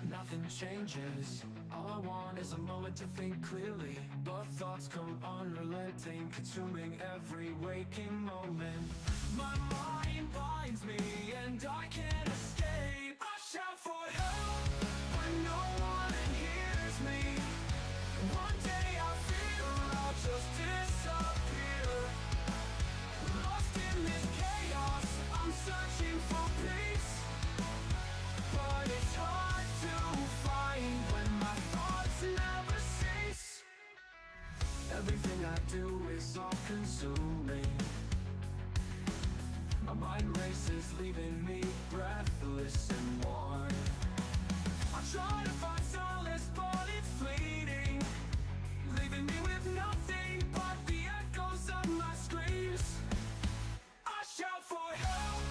Nothing changes. All I want is a moment to think clearly, but thoughts come unrelenting, consuming every waking moment. My mind binds me and I can't escape. I shout for help when no one hears me. One day I fear I'll just disappear. Lost in this chaos, I'm searching for peace, but it's hard to find when my thoughts never cease. Everything I do is all consuming. My mind races, leaving me breathless and worn. I try to find solace, but it's fleeting, leaving me with nothing but the echoes of my screams. I shout for help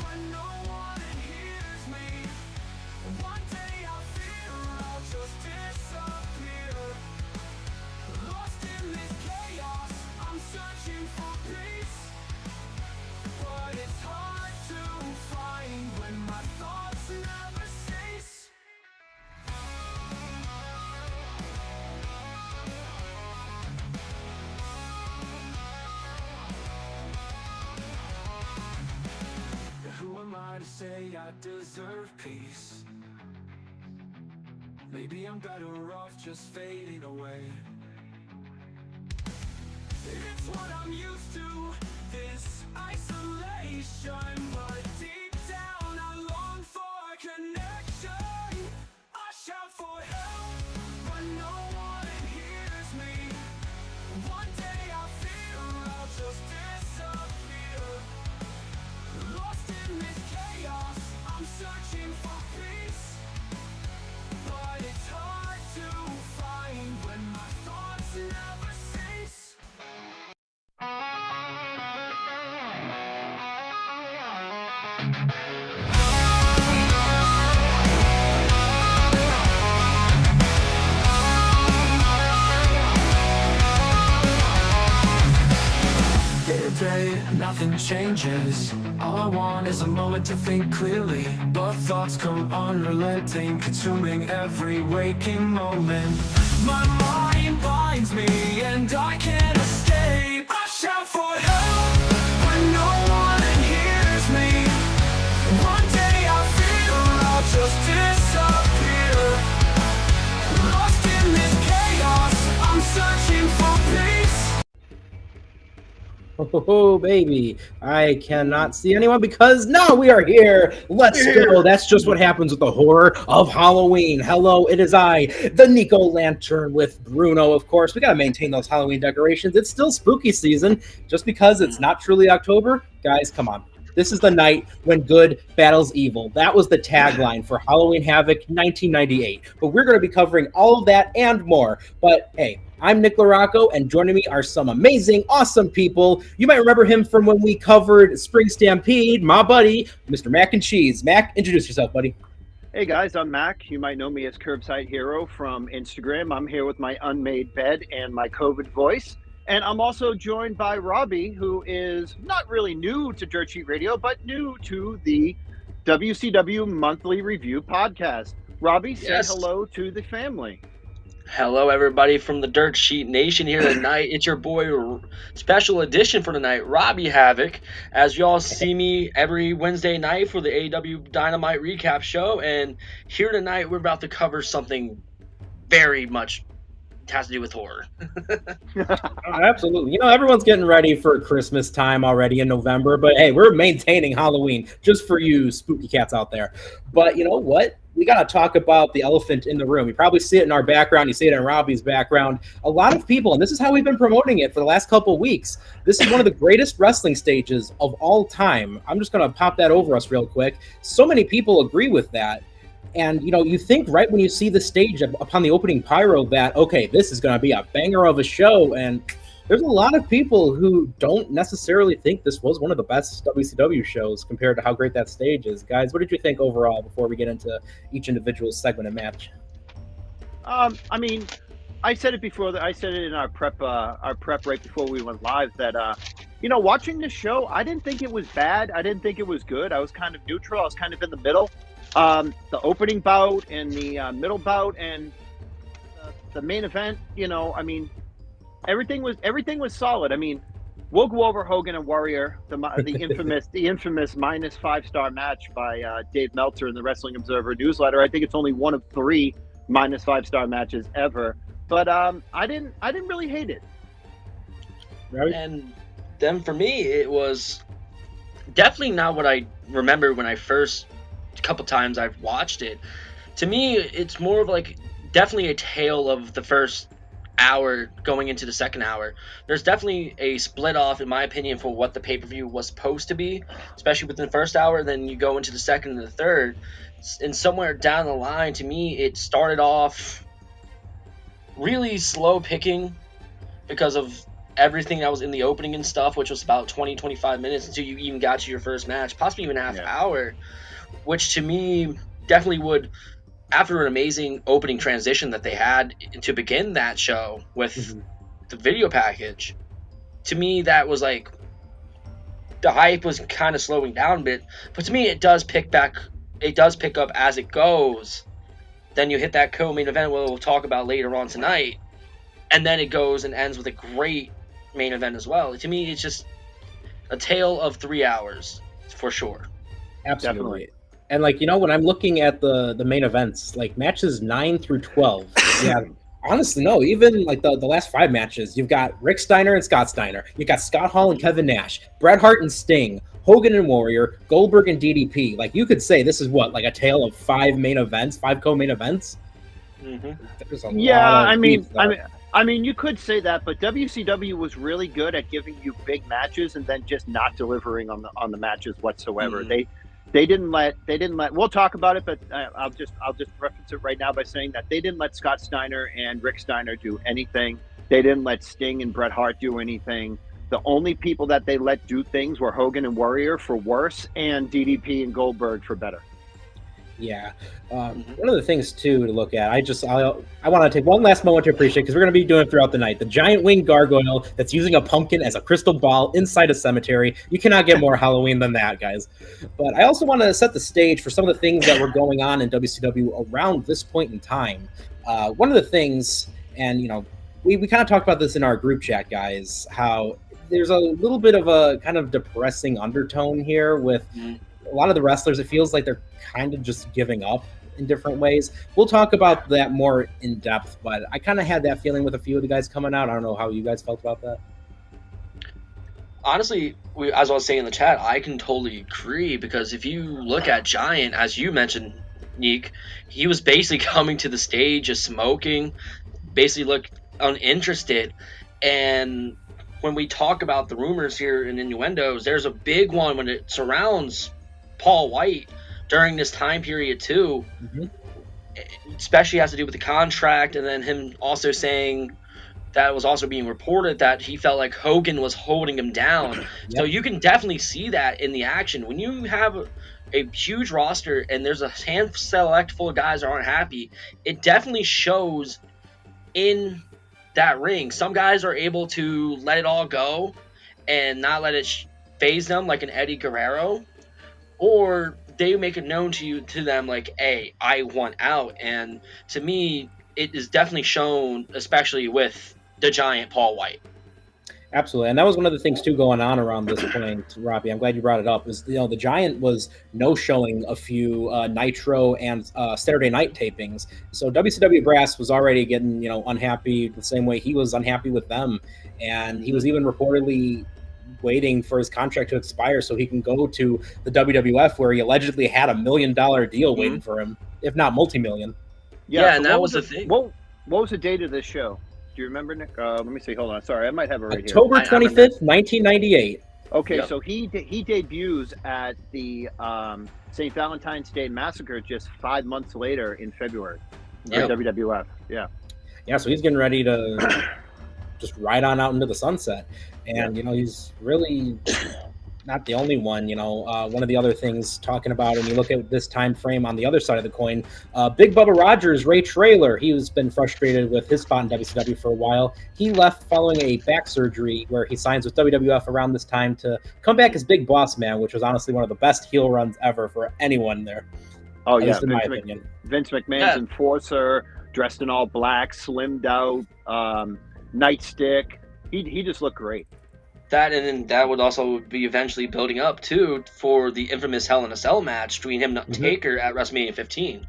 when no one hears me. One day I fear I'll just disappear. Lost in this chaos, I'm searching for peace, but it's hard to find when my thoughts never cease. Who am I to say I deserve peace? Maybe I'm better off just fading away. It's what I'm used to, this isolation, but deep down I long for connection. I shout for help when no one hears me. One day I fear I'll just disappear. Lost in this chaos, I'm searching for peace, but it's hard to find when my thoughts never cease. Day to day, nothing changes. All I want is a moment to think clearly, but thoughts come unrelenting, consuming every waking moment. My mind binds me and I can't escape. I shout for help when no one hears me. One day I fear I'll just disappear. Lost in this chaos, I'm searching for peace. Oh, baby, I cannot see anyone because now we are here. Let's go. That's just what happens with the horror of Halloween. Hello, it is I, the Nico Lantern with Bruno, of course. We got to maintain those Halloween decorations. It's still spooky season. Just because it's not truly October, guys, come on. This is the night when good battles evil. That was the tagline for Halloween Havoc 1998. But we're going to be covering all of that and more. But hey, I'm Nick LaRocco, and joining me are some amazing, awesome people. You might remember him from when we covered Spring Stampede, my buddy, Mr. Mack and Cheese. Mack, introduce yourself, buddy. Hey guys, I'm Mack. You might know me as Curbside Hero from Instagram. I'm here with my unmade bed and my COVID voice. And I'm also joined by Robby, who is not really new to Dirt Sheet Radio, but new to the WCW Monthly Review podcast. Robby, say hello to the family. Hello, everybody from the Dirt Sheet Nation here tonight. It's your boy, special edition for tonight, Robby Havoc. As you all see me every Wednesday night for the AEW Dynamite recap show. And here tonight, we're about to cover something very much has to do with horror. Absolutely. You know, everyone's getting ready for Christmas time already in November, but hey, we're maintaining Halloween just for you spooky cats out there. But you know what? We got to talk about the elephant in the room. You probably see it in our background. You see it in Robby's background. A lot of people, and this is how we've been promoting it for the last couple of weeks. This is one of the greatest wrestling stages of all time. I'm just going to pop that over us real quick. So many people agree with that. And, you know, you think right when you see the stage upon the opening pyro that, okay, this is going to be a banger of a show. And there's a lot of people who don't necessarily think this was one of the best WCW shows compared to how great that stage is. Guys, what did you think overall before we get into each individual segment and match? I mean, I said it before. I said it in our prep right before we went live that watching this show, I didn't think it was bad. I didn't think it was good. I was kind of neutral. I was kind of in the middle. The opening bout and the middle bout and the main event. I mean, everything was solid. I mean, we'll go over Hogan and Warrior, the infamous minus 5-star match by Dave Meltzer in the Wrestling Observer newsletter. I think it's only one of 3 minus 5-star matches ever. But I didn't really hate it. Right? And then for me, it was definitely not what I remember when I first couple times I've watched it. To me, it's more of like definitely a tale of the first hour going into the second hour. There's definitely a split off, in my opinion, for what the pay-per-view was supposed to be, especially within the first hour. Then you go into the second and the third, and somewhere down the line, to me, it started off really slow picking because of everything that was in the opening and stuff, which was about 20-25 minutes until you even got to your first match, possibly even half hour, which to me definitely would, after an amazing opening transition that they had to begin that show with the video package, to me that was like the hype was kind of slowing down a bit, but to me it does pick up as it goes. Then you hit that co-main event we'll talk about later on tonight, and then it goes and ends with a great main event as well. To me, it's just a tale of 3 hours for sure. Absolutely. And when I'm looking at the main events, like matches 9 through 12, yeah, honestly, no, even like the last 5 matches, you've got Rick Steiner and Scott Steiner, you've got Scott Hall and Kevin Nash, Bret Hart and Sting, Hogan and Warrior, Goldberg and DDP. Like, you could say this is what, like a tale of 5 main events, 5 co-main events. There's a lot of I mean, you could say that, but WCW was really good at giving you big matches and then just not delivering on the matches whatsoever. They didn't let. We'll talk about it, but I'll just reference it right now by saying that they didn't let Scott Steiner and Rick Steiner do anything. They didn't let Sting and Bret Hart do anything. The only people that they let do things were Hogan and Warrior for worse, and DDP and Goldberg for better. Yeah. One of the things, too, to look at, I want to take one last moment to appreciate, because we're going to be doing it throughout the night, the giant winged gargoyle that's using a pumpkin as a crystal ball inside a cemetery. You cannot get more Halloween than that, guys. But I also want to set the stage for some of the things that were going on in WCW around this point in time. One of the things, and, we kind of talked about this in our group chat, guys, how there's a little bit of a kind of depressing undertone here with a lot of the wrestlers. It feels like they're kind of just giving up in different ways. We'll talk about that more in depth, but I kind of had that feeling with a few of the guys coming out. I don't know how you guys felt about that. Honestly, as I was saying in the chat, I can totally agree, because if you look at Giant, as you mentioned, Neek, he was basically coming to the stage just smoking, basically looked uninterested. And when we talk about the rumors here and innuendos, there's a big one when it surrounds Paul White during this time period too. Especially has to do with the contract, and then him also saying that was also being reported that he felt like Hogan was holding him down. So you can definitely see that in the action. When you have a huge roster and there's a hand select full of guys that aren't happy, it definitely shows in that ring. Some guys are able to let it all go and not let it phase them, like an Eddie Guerrero, or they make it known to them like, hey, I want out. And to me, it is definitely shown, especially with the Giant Paul White. Absolutely. And that was one of the things, too, going on around this point, Robbie. I'm glad you brought it up. Is, the Giant was no-showing a few Nitro and Saturday night tapings. So WCW Brass was already getting, unhappy the same way he was unhappy with them. And he was even reportedly waiting for his contract to expire so he can go to the WWF, where he allegedly had $1 million deal waiting for him, if not multi-million. Yeah, so and that was the thing. What was the date of this show? Do you remember, Nick? Let me see. Hold on. Sorry, I might have it right October here. 25th, 1998. Okay, so he debuts at the St. Valentine's Day Massacre just 5 months later in February. WWF. Yeah, so he's getting ready to just ride on out into the sunset. And, he's really not the only one. One of the other things talking about, and you look at this time frame on the other side of the coin, Big Bubba Rogers, Ray Traylor, he's been frustrated with his spot in WCW for a while. He left following a back surgery where he signs with WWF around this time to come back as Big Boss Man, which was honestly one of the best heel runs ever for anyone there. Oh, At yeah. least in my opinion. Vince McMahon's enforcer, dressed in all black, slimmed out, nightstick. He just looked great. That, and then that would also be eventually building up too for the infamous Hell in a Cell match between him and Taker at WrestleMania 15.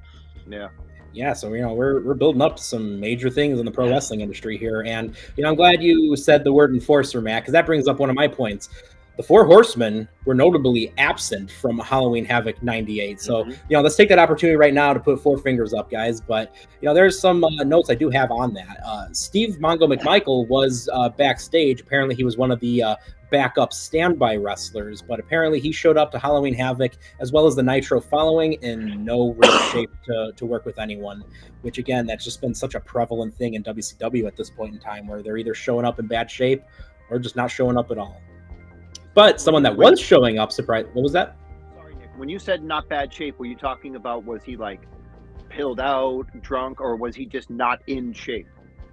Yeah, so we're building up to some major things in the pro wrestling industry here, and I'm glad you said the word enforcer, Matt, because that brings up one of my points. The Four Horsemen were notably absent from Halloween Havoc '98. So, let's take that opportunity right now to put four fingers up, guys. But, there's some notes I do have on that. Steve Mongo McMichael was backstage. Apparently, he was one of the backup standby wrestlers, but apparently he showed up to Halloween Havoc as well as the Nitro following in no real shape to work with anyone, which, again, that's just been such a prevalent thing in WCW at this point in time, where they're either showing up in bad shape or just not showing up at all. But someone that was showing up, surprised. What was that? Sorry, Nick. When you said not bad shape, were you talking about, was he like pilled out, drunk, or was he just not in shape?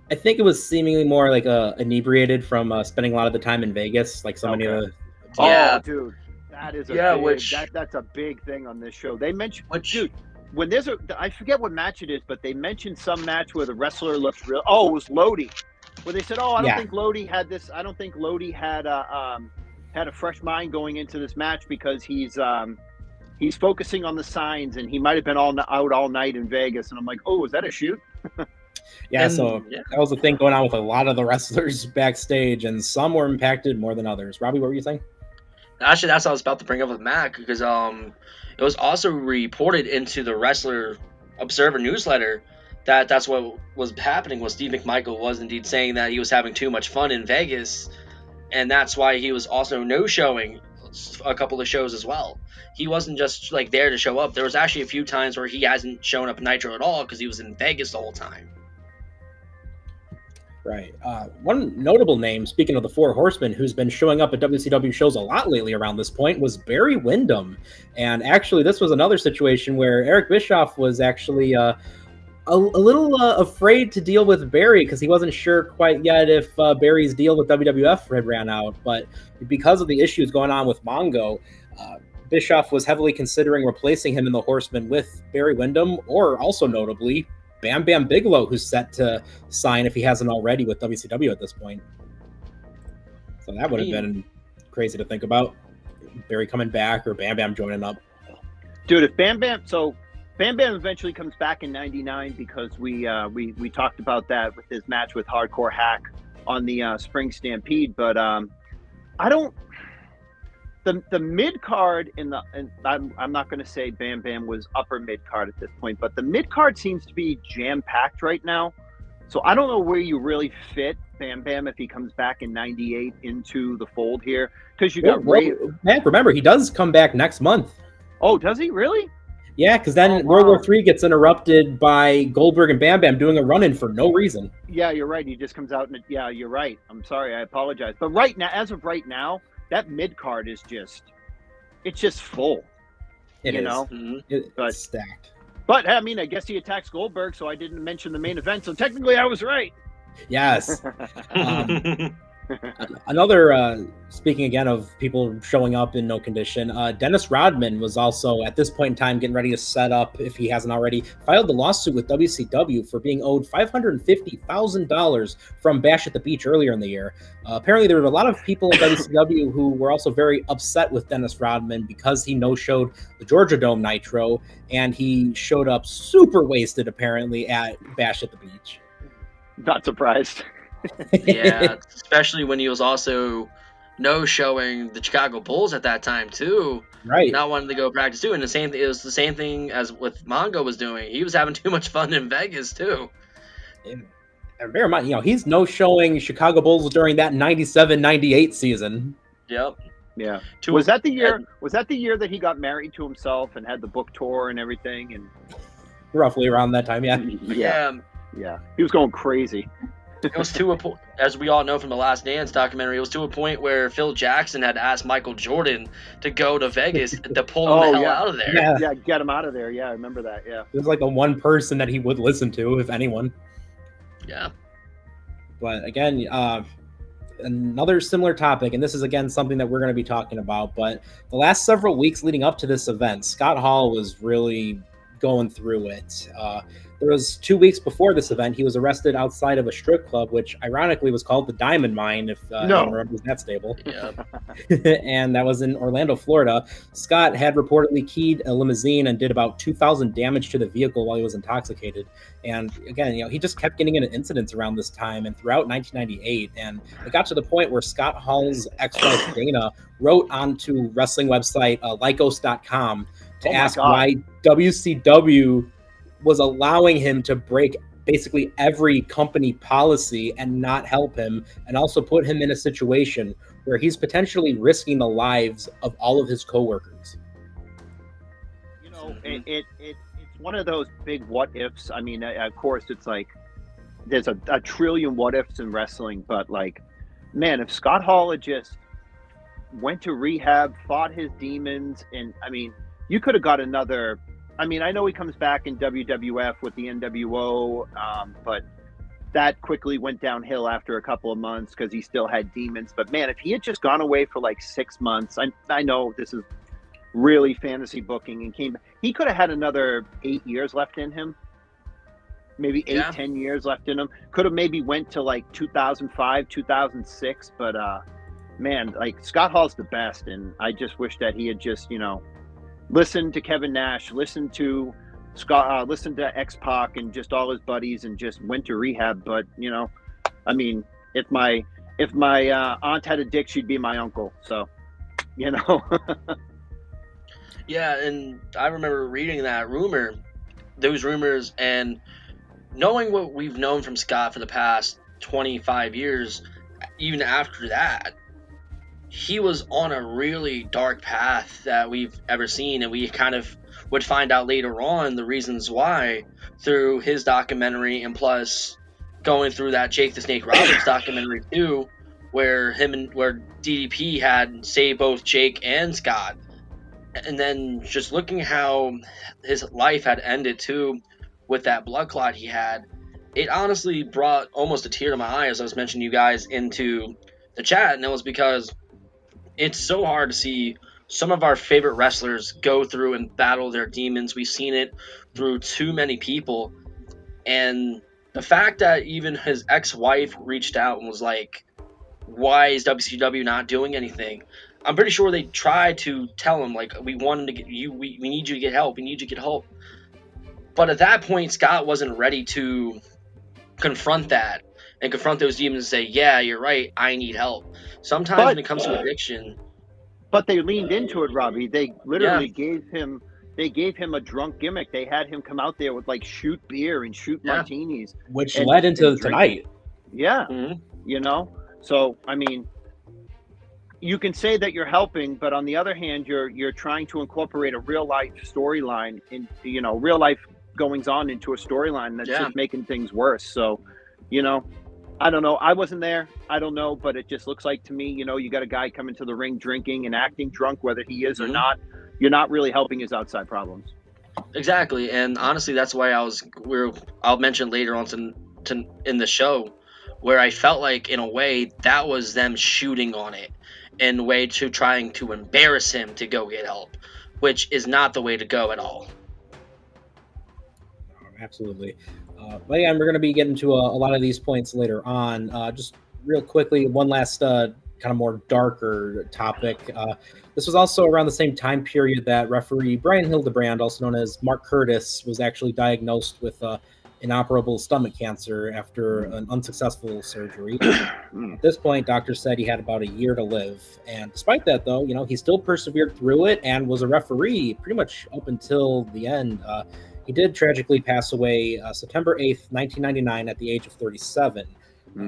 I think it was seemingly more like inebriated from spending a lot of the time in Vegas, like so many of the. Oh, dude, that is that's a big thing on this show. They mentioned, dude, when there's I forget what match it is, but they mentioned some match where the wrestler looked real. Oh, it was Lodi, where they said, "Oh, I don't think Lodi had this. I don't think Lodi had a fresh mind going into this match because he's focusing on the signs and he might have been out all night in Vegas." And I'm like, "Oh, is that a shoot?" That was the thing going on with a lot of the wrestlers backstage, and some were impacted more than others. Robbie, what were you saying? Actually, that's what I was about to bring up with Mack, because it was also reported into the Wrestler Observer newsletter that's what was happening. Was Steve McMichael was indeed saying that he was having too much fun in Vegas, and that's why he was also no-showing a couple of shows as well. He wasn't just like there to show up. There was actually a few times where he hasn't shown up Nitro at all because he was in Vegas the whole time. Right. One notable name, speaking of the Four Horsemen, who's been showing up at WCW shows a lot lately around this point, was Barry Windham. And actually, this was another situation where Eric Bischoff was actually a little afraid to deal with Barry because he wasn't sure quite yet if Barry's deal with WWF had ran out. But because of the issues going on with Mongo, Bischoff was heavily considering replacing him in the Horsemen with Barry Windham, or also notably Bam Bam Bigelow, who's set to sign, if he hasn't already, with WCW at this point. So that would have been crazy to think about. Barry coming back or Bam Bam joining up. Dude, if Bam Bam eventually comes back in '99, because we talked about that with his match with Hardcore Hack on the Spring Stampede, but I don't. The mid card I'm not going to say Bam Bam was upper mid card at this point, but the mid card seems to be jam packed right now. So I don't know where you really fit Bam Bam if he comes back in '98 into the fold here, because you got Ray. Matt, remember, he does come back next month. Oh, does he really? Yeah, because then World War III gets interrupted by Goldberg and Bam Bam doing a run-in for no reason. Yeah, you're right. He just comes out and yeah, you're right. I'm sorry, I apologize. But right now, as of right now, that mid card is just full. It is. Mm-hmm. It's stacked. But I mean, I guess he attacks Goldberg, so I didn't mention the main event. So technically, I was right. Yes. Another, speaking again of people showing up in no condition, Dennis Rodman was also, at this point in time, getting ready to set up, if he hasn't already, filed the lawsuit with WCW for being owed $550,000 from Bash at the Beach earlier in the year. Apparently, there were a lot of people in WCW who were also very upset with Dennis Rodman because he no-showed the Georgia Dome Nitro, and he showed up super wasted, apparently, at Bash at the Beach. Not surprised. Yeah, especially when he was also no-showing the Chicago Bulls at that time too. Right. Not wanting to go practice too. And it was the same thing as with Mongo was doing. He was having too much fun in Vegas too. And bear in mind, he's no-showing Chicago Bulls during that 97-98 season. Yep. Yeah. Was that the year that he got married to himself and had the book tour and everything? And roughly around that time, yeah. Yeah. He was going crazy. It was to a point, as we all know from the Last Dance documentary, it was to a point where Phil Jackson had asked Michael Jordan to go to Vegas to pull him the hell out of there. Yeah. Yeah, get him out of there. Yeah, I remember that. Yeah. It was like the one person that he would listen to, if anyone. Yeah. But again, another similar topic, and this is again something that we're going to be talking about, but the last several weeks leading up to this event, Scott Hall was really going through it. There was 2 weeks before this event, he was arrested outside of a strip club, which ironically was called the Diamond Mine, if anyone remembers that stable. Yeah. And that was in Orlando, Florida. Scott had reportedly keyed a limousine and did about 2,000 damage to the vehicle while he was intoxicated. And again, he just kept getting into incidents around this time and throughout 1998. And it got to the point where Scott Hall's ex-wife Dana wrote onto wrestling website Lycos.com to ask why WCW was allowing him to break basically every company policy and not help him, and also put him in a situation where he's potentially risking the lives of all of his coworkers. It's one of those big what ifs. I mean, of course, it's like there's a trillion what ifs in wrestling, but like, man, if Scott Hall had just went to rehab, fought his demons, and I mean, you could have got another. I mean, I know he comes back in WWF with the NWO, but that quickly went downhill after a couple of months because he still had demons. But man, if he had just gone away for like 6 months, I know this is really fantasy booking, and came, he could have had another 8 years left in him, maybe 10 years left in him. Could have maybe went to like 2005, 2006. But man, like Scott Hall's the best, and I just wish that he had just listened to Kevin Nash, listened to Scott, listened to X-Pac and just all his buddies, and just went to rehab. But I mean, if my aunt had a dick, she'd be my uncle. So, Yeah, and I remember reading those rumors, and knowing what we've known from Scott for the past 25 years, even after that, he was on a really dark path that we've ever seen, and we kind of would find out later on the reasons why through his documentary, and plus going through that Jake the Snake Roberts documentary too, where DDP had saved both Jake and Scott. And then just looking how his life had ended too with that blood clot he had, it honestly brought almost a tear to my eye as I was mentioning you guys into the chat, and it was because it's so hard to see some of our favorite wrestlers go through and battle their demons. We've seen it through too many people. And the fact that even his ex-wife reached out and was like, why is WCW not doing anything? I'm pretty sure they tried to tell him, like, we want him to get you, we need you to get help. We need you to get help. But at that point, Scott wasn't ready to confront that and confront those demons and say, yeah, you're right, I need help. Sometimes when it comes to addiction. But they leaned into it, Robby. They literally gave him a drunk gimmick. They had him come out there with like shoot beer and shoot martinis, which led into tonight. Yeah. So I mean, you can say that you're helping, but on the other hand, you're trying to incorporate a real life storyline in real life goings on into a storyline that's just making things worse. So, I don't know. I wasn't there. I don't know, but it just looks like to me, you got a guy coming to the ring drinking and acting drunk, whether he is or not. You're not really helping his outside problems. Exactly, and honestly, that's why I'll mention later on in the show, where I felt like in a way that was them shooting on it in a way to trying to embarrass him to go get help, which is not the way to go at all. Absolutely. But again, we're going to be getting to a lot of these points later on. Just real quickly, one last kind of more darker topic. This was also around the same time period that referee Brian Hildebrand, also known as Mark Curtis, was actually diagnosed with inoperable stomach cancer after an unsuccessful surgery. At this point, doctors said he had about a year to live. And despite that, though, he still persevered through it and was a referee pretty much up until the end. He did tragically pass away September 8th, 1999 at the age of 37.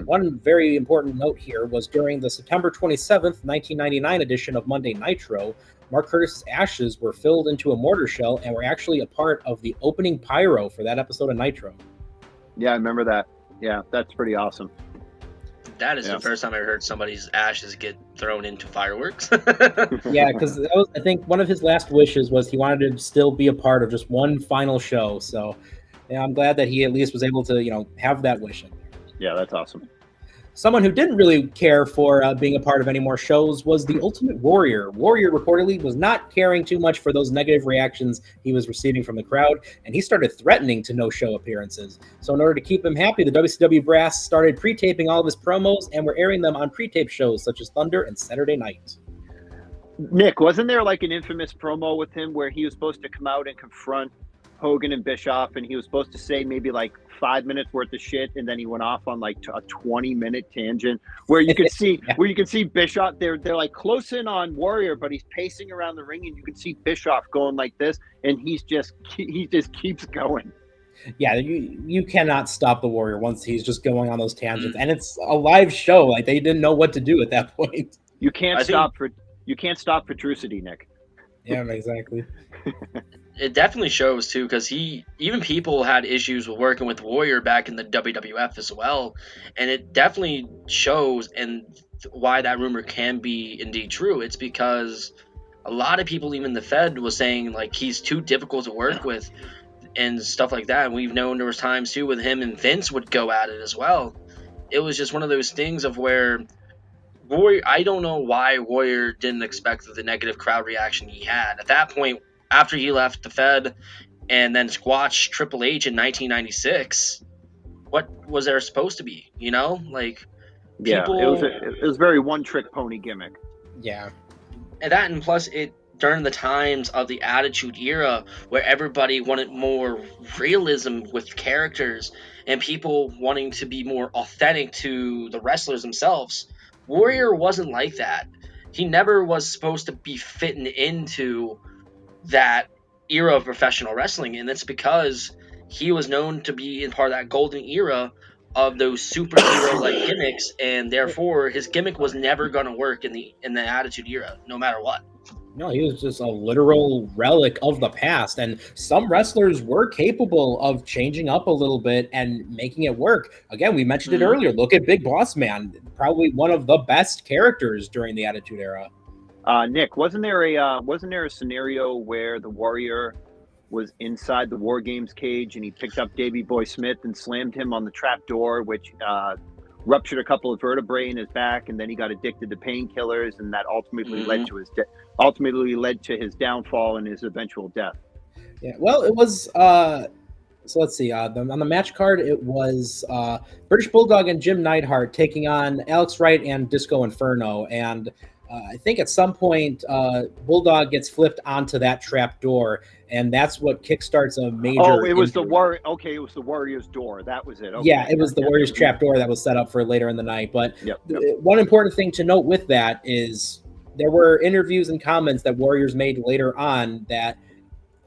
One very important note here was during the September 27th, 1999 edition of Monday Nitro, Mark Curtis's ashes were filled into a mortar shell and were actually a part of the opening pyro for that episode of Nitro. Yeah, I remember that. Yeah, that's pretty awesome. That is Yeah. the first time I heard somebody's ashes get thrown into fireworks. Yeah, because I think one of his last wishes was he wanted to still be a part of just one final show. So, yeah, I'm glad that he at least was able to, have that wish in there. Yeah, that's awesome. Someone who didn't really care for being a part of any more shows was the Ultimate Warrior. Warrior reportedly was not caring too much for those negative reactions he was receiving from the crowd, and he started threatening to no-show appearances. So in order to keep him happy, the WCW brass started pre-taping all of his promos and were airing them on pre-tape shows such as Thunder and Saturday Night. Nick, wasn't there like an infamous promo with him where he was supposed to come out and confront Hogan and Bischoff, and he was supposed to say maybe like 5 minutes worth of shit, and then he went off on like a 20-minute tangent where you could see Bischoff. They're like close in on Warrior, but he's pacing around the ring, and you can see Bischoff going like this, and he just keeps going. Yeah, you cannot stop the Warrior once he's just going on those tangents, and it's a live show. Like they didn't know what to do at that point. You can't stop Petrusity, Nick. Yeah, exactly. It definitely shows too, because even people had issues with working with Warrior back in the WWF as well, and it definitely shows and why that rumor can be indeed true. It's because a lot of people, even the Fed, was saying like he's too difficult to work with and stuff like that. And we've known there was times too with him and Vince would go at it as well. It was just one of those things of where Warrior, I don't know why Warrior didn't expect the negative crowd reaction he had at that point. After he left the Fed and then squashed Triple H in 1996, what was there supposed to be? Like people. Yeah, it was very one-trick pony gimmick. Yeah, And plus it during the times of the Attitude Era, where everybody wanted more realism with characters and people wanting to be more authentic to the wrestlers themselves. Warrior wasn't like that. He never was supposed to be fitting into that era of professional wrestling, and it's because he was known to be in part of that golden era of those superhero like gimmicks, and therefore his gimmick was never going to work in the Attitude Era, no matter what. No, he was just a literal relic of the past, and some wrestlers were capable of changing up a little bit and making it work. Again, we mentioned it earlier. Look at Big Boss Man, probably one of the best characters during the Attitude Era. Nick, wasn't there a scenario where the Warrior was inside the War Games cage and he picked up Davey Boy Smith and slammed him on the trap door, which ruptured a couple of vertebrae in his back, and then he got addicted to painkillers, and that ultimately led to his downfall and his eventual death. Yeah, well, it was. So let's see. On the match card, it was British Bulldog and Jim Neidhart taking on Alex Wright and Disco Inferno, and I think at some point Bulldog gets flipped onto that trap door, and that's what kickstarts a major. Oh, it was injury. the Warrior. Okay, it was the Warrior's door. That was it. Okay. Yeah, it was the Warrior's trap door that was set up for later in the night. But Yep. One important thing to note with that is there were interviews and comments that Warriors made later on that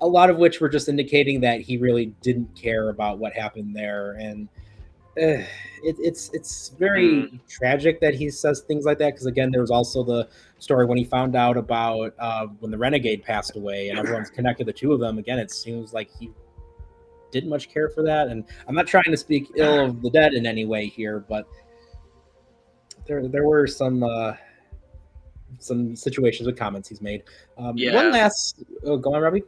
a lot of which were just indicating that he really didn't care about what happened there. And it's very tragic that he says things like that, because again, there was also the story when he found out about when the Renegade passed away and everyone's connected the two of them. Again, it seems like he didn't much care for that, and I'm not trying to speak ill of the dead in any way here, but there were some situations with comments he's made. One last go on, Robby.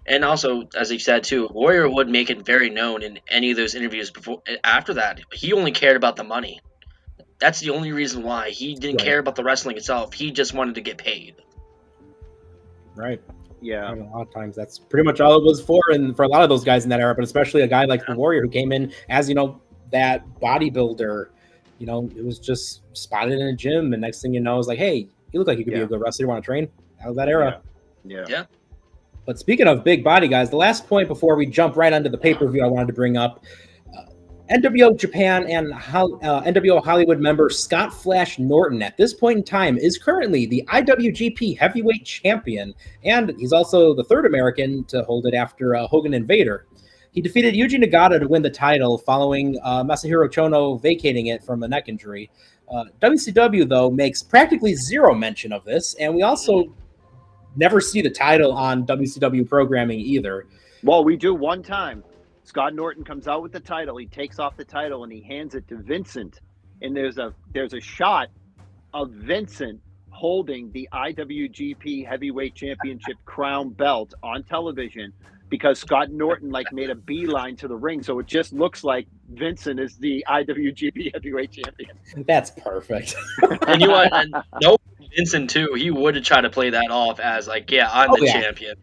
And also, as he said too, Warrior would make it very known in any of those interviews after that. He only cared about the money. That's the only reason why. He didn't care about the wrestling itself. He just wanted to get paid. Right. Yeah. And a lot of times that's pretty much all it was for, and for a lot of those guys in that era, but especially a guy like the Warrior who came in as, that bodybuilder, it was just spotted in a gym, and next thing you know, it's like, hey, you look like you could be a good wrestler. You want to train? That was that era. Yeah. But speaking of big body guys, the last point before we jump right onto the pay-per-view I wanted to bring up, NWO Japan and NWO Hollywood member Scott Flash Norton at this point in time is currently the IWGP Heavyweight Champion, and he's also the third American to hold it after Hogan and Vader. He defeated Yuji Nagata to win the title following Masahiro Chono vacating it from a neck injury. WCW, though, makes practically zero mention of this, and we also never see the title on WCW programming either. Well, we do one time. Scott Norton comes out with the title. He takes off the title and he hands it to Vincent and there's a shot of Vincent holding the IWGP Heavyweight Championship crown belt on television because Scott Norton made a beeline to the ring, so it just looks like Vincent is the IWGP Heavyweight Champion. That's perfect. And you know what? And no, Vincent too. He would have tried to play that off as I'm the champion.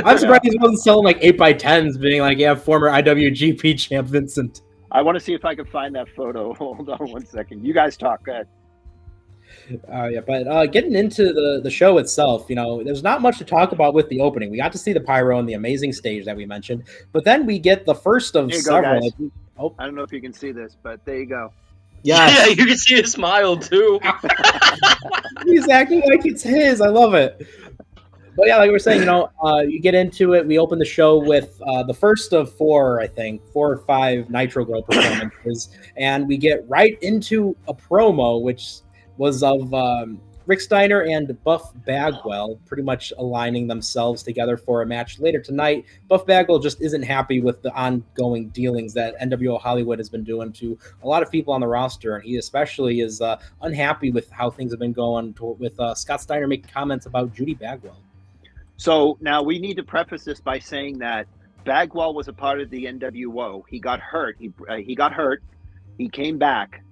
I'm surprised he wasn't selling 8x10s, being former IWGP champ Vincent. I want to see if I can find that photo. Hold on one second. You guys talk. Go ahead. But getting into the show itself, there's not much to talk about with the opening. We got to see the pyro and the amazing stage that we mentioned, but then we get the first of several. Go, I don't know if you can see this, but there you go. Yes. Yeah, you can see his smile too. He's acting like it's his. I love it. But yeah, like we were saying, you get into it. We open the show with the first of 4 or 5 Nitro Girl performances, and we get right into a promo, which was of Rick Steiner and Buff Bagwell pretty much aligning themselves together for a match later tonight. Buff Bagwell just isn't happy with the ongoing dealings that NWO Hollywood has been doing to a lot of people on the roster, and he especially is unhappy with how things have been going with Scott Steiner making comments about Judy Bagwell. So now we need to preface this by saying that Bagwell was a part of the NWO. He got hurt. He got hurt. He came back.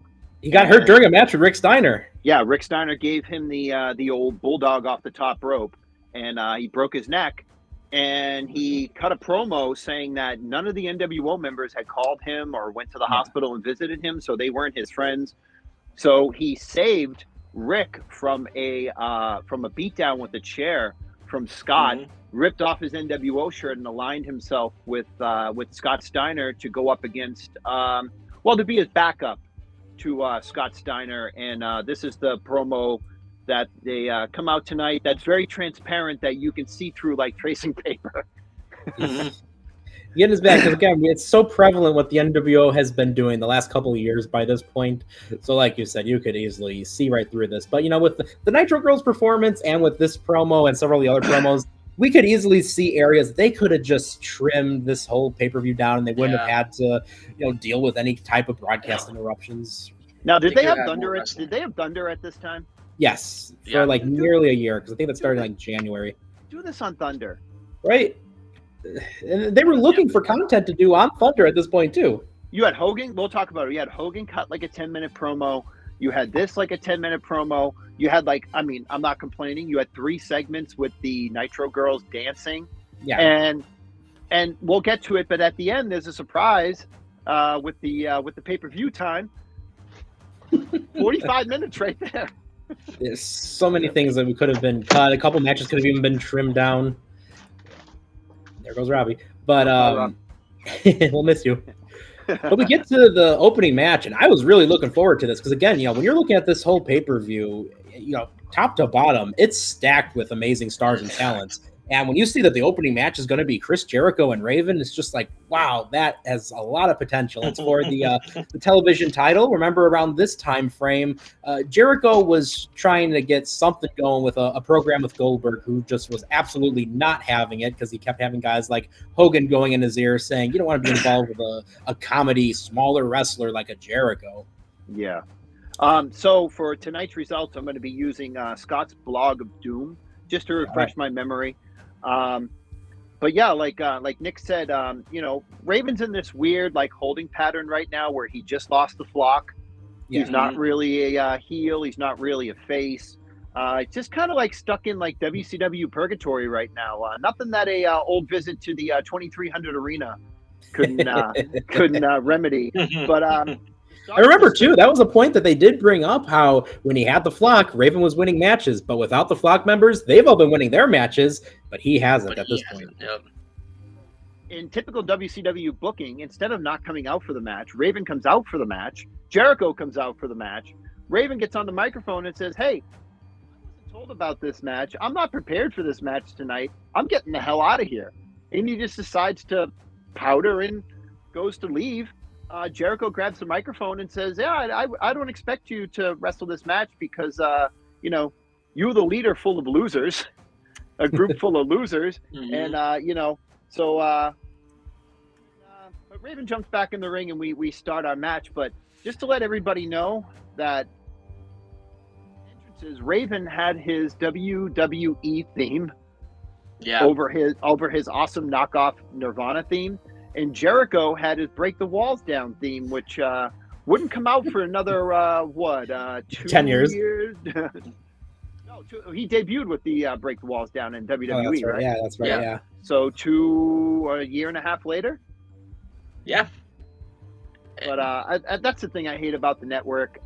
He got hurt during a match with Rick Steiner. Yeah, Rick Steiner gave him the old bulldog off the top rope, and he broke his neck. And he cut a promo saying that none of the NWO members had called him or went to the hospital and visited him, so they weren't his friends. So he saved Rick from a beatdown with a chair from Scott, ripped off his NWO shirt and aligned himself with Scott Steiner to go up against, to be his backup to Scott Steiner. And this is the promo that they come out tonight. That's very transparent, that you can see through like tracing paper. Getting us back, because again, it's so prevalent what the NWO has been doing the last couple of years by this point. So like you said, you could easily see right through this. But, with the Nitro Girls performance and with this promo and several of the other promos, we could easily see areas they could have just trimmed this whole pay-per-view down, and they wouldn't have had to, deal with any type of broadcast interruptions. Now, did they have Thunder? Did they have Thunder at this time? Yes, for nearly a year, because I think that started in January. Do this on Thunder, right? And they were looking for content to do on Thunder at this point too. You had Hogan. We'll talk about it. You had Hogan cut like a 10-minute promo. You had this like a 10-minute promo. You had I'm not complaining. You had 3 segments with the Nitro Girls dancing. Yeah. And we'll get to it, but at the end there's a surprise with the pay-per-view time. 45 minutes right there. There's so many things that we could have been cut. A couple matches could have even been trimmed down. There goes Robby. But we'll miss you. But we get to the opening match, and I was really looking forward to this because, again, when you're looking at this whole pay-per-view, top to bottom, it's stacked with amazing stars and talents. And when you see that the opening match is going to be Chris Jericho and Raven, it's just like, wow, that has a lot of potential. It's for the television title. Remember, around this time frame, Jericho was trying to get something going with a program with Goldberg, who just was absolutely not having it because he kept having guys like Hogan going in his ear saying, you don't want to be involved with a comedy, smaller wrestler like a Jericho. Yeah. So for tonight's results, I'm going to be using Scott's Blog of Doom just to refresh my memory. But yeah, like Nick said, Raven's in this weird holding pattern right now where he just lost the flock. Yeah. He's not really a heel. He's not really a face. Just kind of stuck in WCW purgatory right now. Nothing that a old visit to the 2300 arena couldn't remedy. But I remember too, that was a point that they did bring up, how when he had the flock, Raven was winning matches, but without the flock members, they've all been winning their matches, but he hasn't at this point. Yep. In typical WCW booking, instead of not coming out for the match, Raven comes out for the match, Jericho comes out for the match, Raven gets on the microphone and says, hey, I wasn't told about this match. I'm not prepared for this match tonight. I'm getting the hell out of here. And he just decides to powder and goes to leave. Jericho grabs the microphone and says, yeah, I don't expect you to wrestle this match because, you're the leader full of losers, a group full of losers. Mm-hmm. And, Raven jumps back in the ring and we start our match. But just to let everybody know that entrances, Raven had his WWE theme over his awesome knockoff Nirvana theme, and Jericho had his Break the Walls Down theme, which wouldn't come out for another 10 years. No, he debuted with the Break the Walls Down in WWE, that's right? Yeah, that's right. Yeah. So a year and a half later. Yeah. But that's the thing I hate about the network.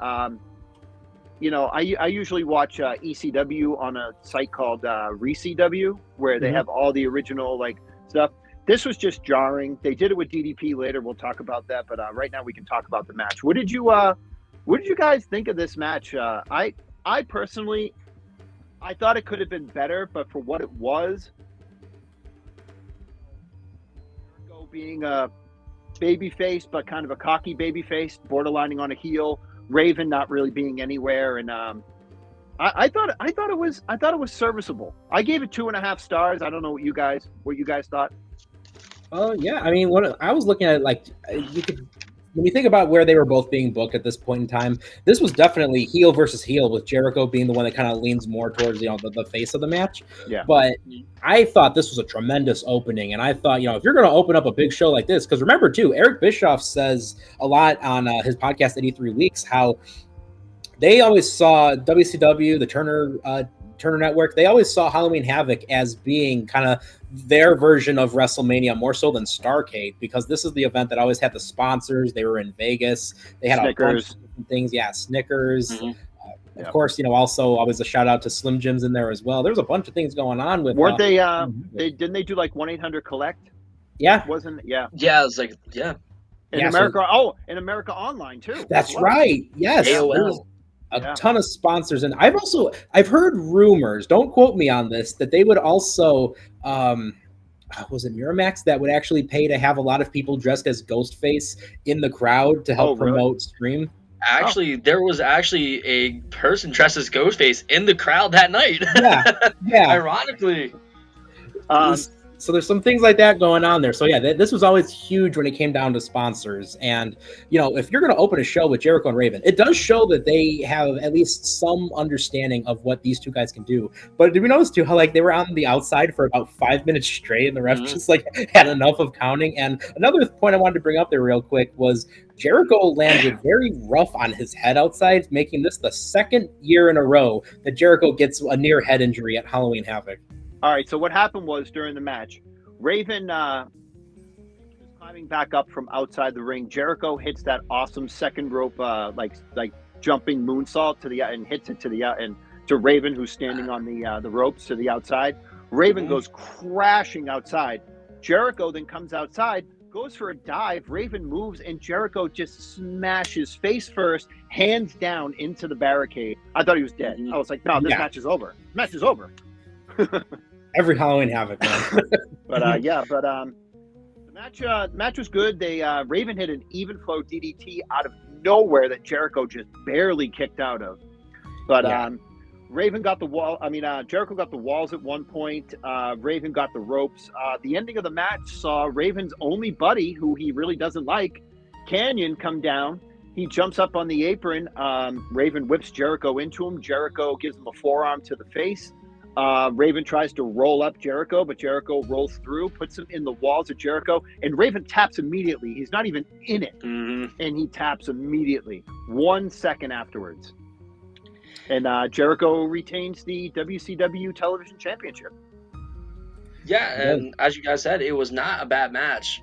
You know, I usually watch ECW on a site called ReCW, where they have all the original like stuff. This was just jarring. They did it with DDP later. We'll talk about that. But right now we can talk about the match. What did you guys think of this match? I personally, I thought it could have been better, but for what it was, Jericho being a babyface, but kind of a cocky babyface, borderlining on a heel. Raven not really being anywhere, and I thought it was serviceable. I gave it 2.5 stars. I don't know what you guys thought. Yeah, I mean, I was looking at it, like, when you think about where they were both being booked at this point in time, this was definitely heel versus heel, with Jericho being the one that kind of leans more towards the face of the match. Yeah. But I thought this was a tremendous opening, and I thought, if you're going to open up a big show like this, because remember too, Eric Bischoff says a lot on his podcast 83 Weeks how they always saw WCW, the Turner Network, they always saw Halloween Havoc as being kind of their version of WrestleMania, more so than Starrcade, because this is the event that always had the sponsors. They were in Vegas. They had Snickers. a bunch of different things. Yeah, Snickers. Yep. Of course, also always a shout out to Slim Jims in there as well. There was a bunch of things going on with. Weren't they? Didn't they do like 1-800-COLLECT? Yeah. Wasn't it? Yeah. Yeah, it's like In America, in America Online too. That's right. Yes. AOL. A ton of sponsors, and I've heard rumors, don't quote me on this, that they would also was it Miramax that would actually pay to have a lot of people dressed as Ghostface in the crowd to help promote Scream. Actually, there was actually a person dressed as Ghostface in the crowd that night. Yeah. Ironically. So there's some things like that going on there. So yeah, this was always huge when it came down to sponsors. And, if you're going to open a show with Jericho and Raven, it does show that they have at least some understanding of what these two guys can do. But did we notice too how they were on the outside for about 5 minutes straight, and the ref just had enough of counting? And another point I wanted to bring up there real quick was Jericho landed very rough on his head outside, making this the second year in a row that Jericho gets a near head injury at Halloween Havoc. All right, so what happened was during the match, Raven was climbing back up from outside the ring. Jericho hits that awesome second rope, like jumping moonsault to the and hits it to the and to Raven, who's standing on the ropes to the outside. Raven goes crashing outside. Jericho then comes outside, goes for a dive. Raven moves, and Jericho just smashes face first, hands down into the barricade. I thought he was dead. I was like, no, this match is over. Match is over. Every Halloween Havoc, man. But the match was good. They Raven hit an even flow DDT out of nowhere that Jericho just barely kicked out of. But Raven got the wall. Jericho got the walls at one point. Raven got the ropes. The ending of the match saw Raven's only buddy, who he really doesn't like, Canyon, come down. He jumps up on the apron. Raven whips Jericho into him. Jericho gives him a forearm to the face. Raven tries to roll up Jericho, but Jericho rolls through, puts him in the walls of Jericho, and Raven taps immediately. He's not even in it, and he taps immediately 1 second afterwards. And Jericho retains the WCW Television Championship. Yeah, and as you guys said, it was not a bad match.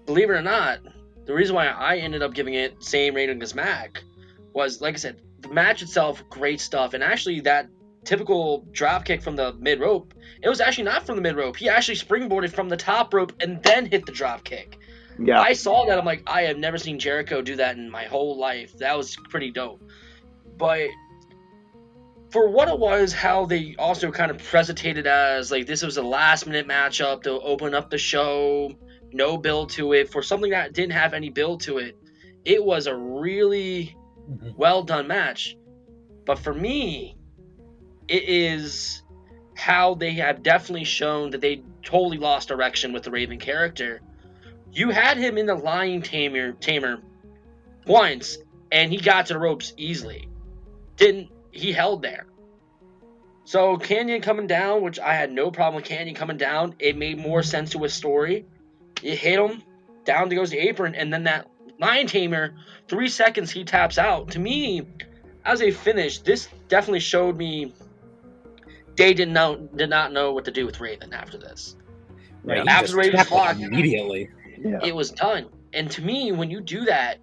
Believe it or not, the reason why I ended up giving it same rating as Mack was, like I said, the match itself, great stuff, and actually that typical drop kick from the mid rope, it was actually not from the mid rope. He actually springboarded from the top rope and then hit the drop kick. Yeah, I saw that. I'm like, I have never seen Jericho do that in my whole life. That was pretty dope. But for what it was, how they also kind of presented it as like this was a last minute matchup to open up the show, no build to it, for something that didn't have any build to it, it was a really well done match. But for me, it is how they have definitely shown that they totally lost direction with the Raven character, You had him in the Lion Tamer once, and he got to the ropes easily. He held there. So Canyon coming down, which I had no problem with Canyon coming down, it made more sense to his story. You hit him, down goes the apron, and then that Lion Tamer, 3 seconds he taps out. To me, as a finish, this definitely showed me they did not know what to do with Raven after this. Right. He After just Raven's tapped block, immediately. Yeah. it was done. And to me, when you do that,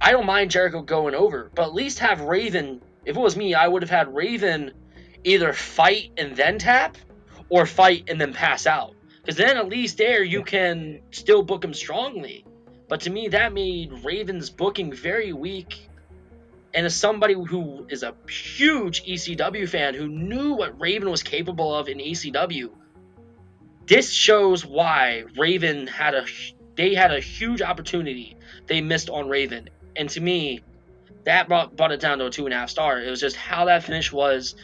I don't mind Jericho going over, but at least have Raven. If it was me, I would have had Raven either fight and then tap, or fight and then pass out. Because then at least there you can still book him strongly. But to me, that made Raven's booking very weak. And as somebody who is a huge ECW fan, who knew what Raven was capable of in ECW, this shows why Raven had a huge opportunity they missed on Raven. And to me, that brought it down to a 2.5 star. It was just how that finish was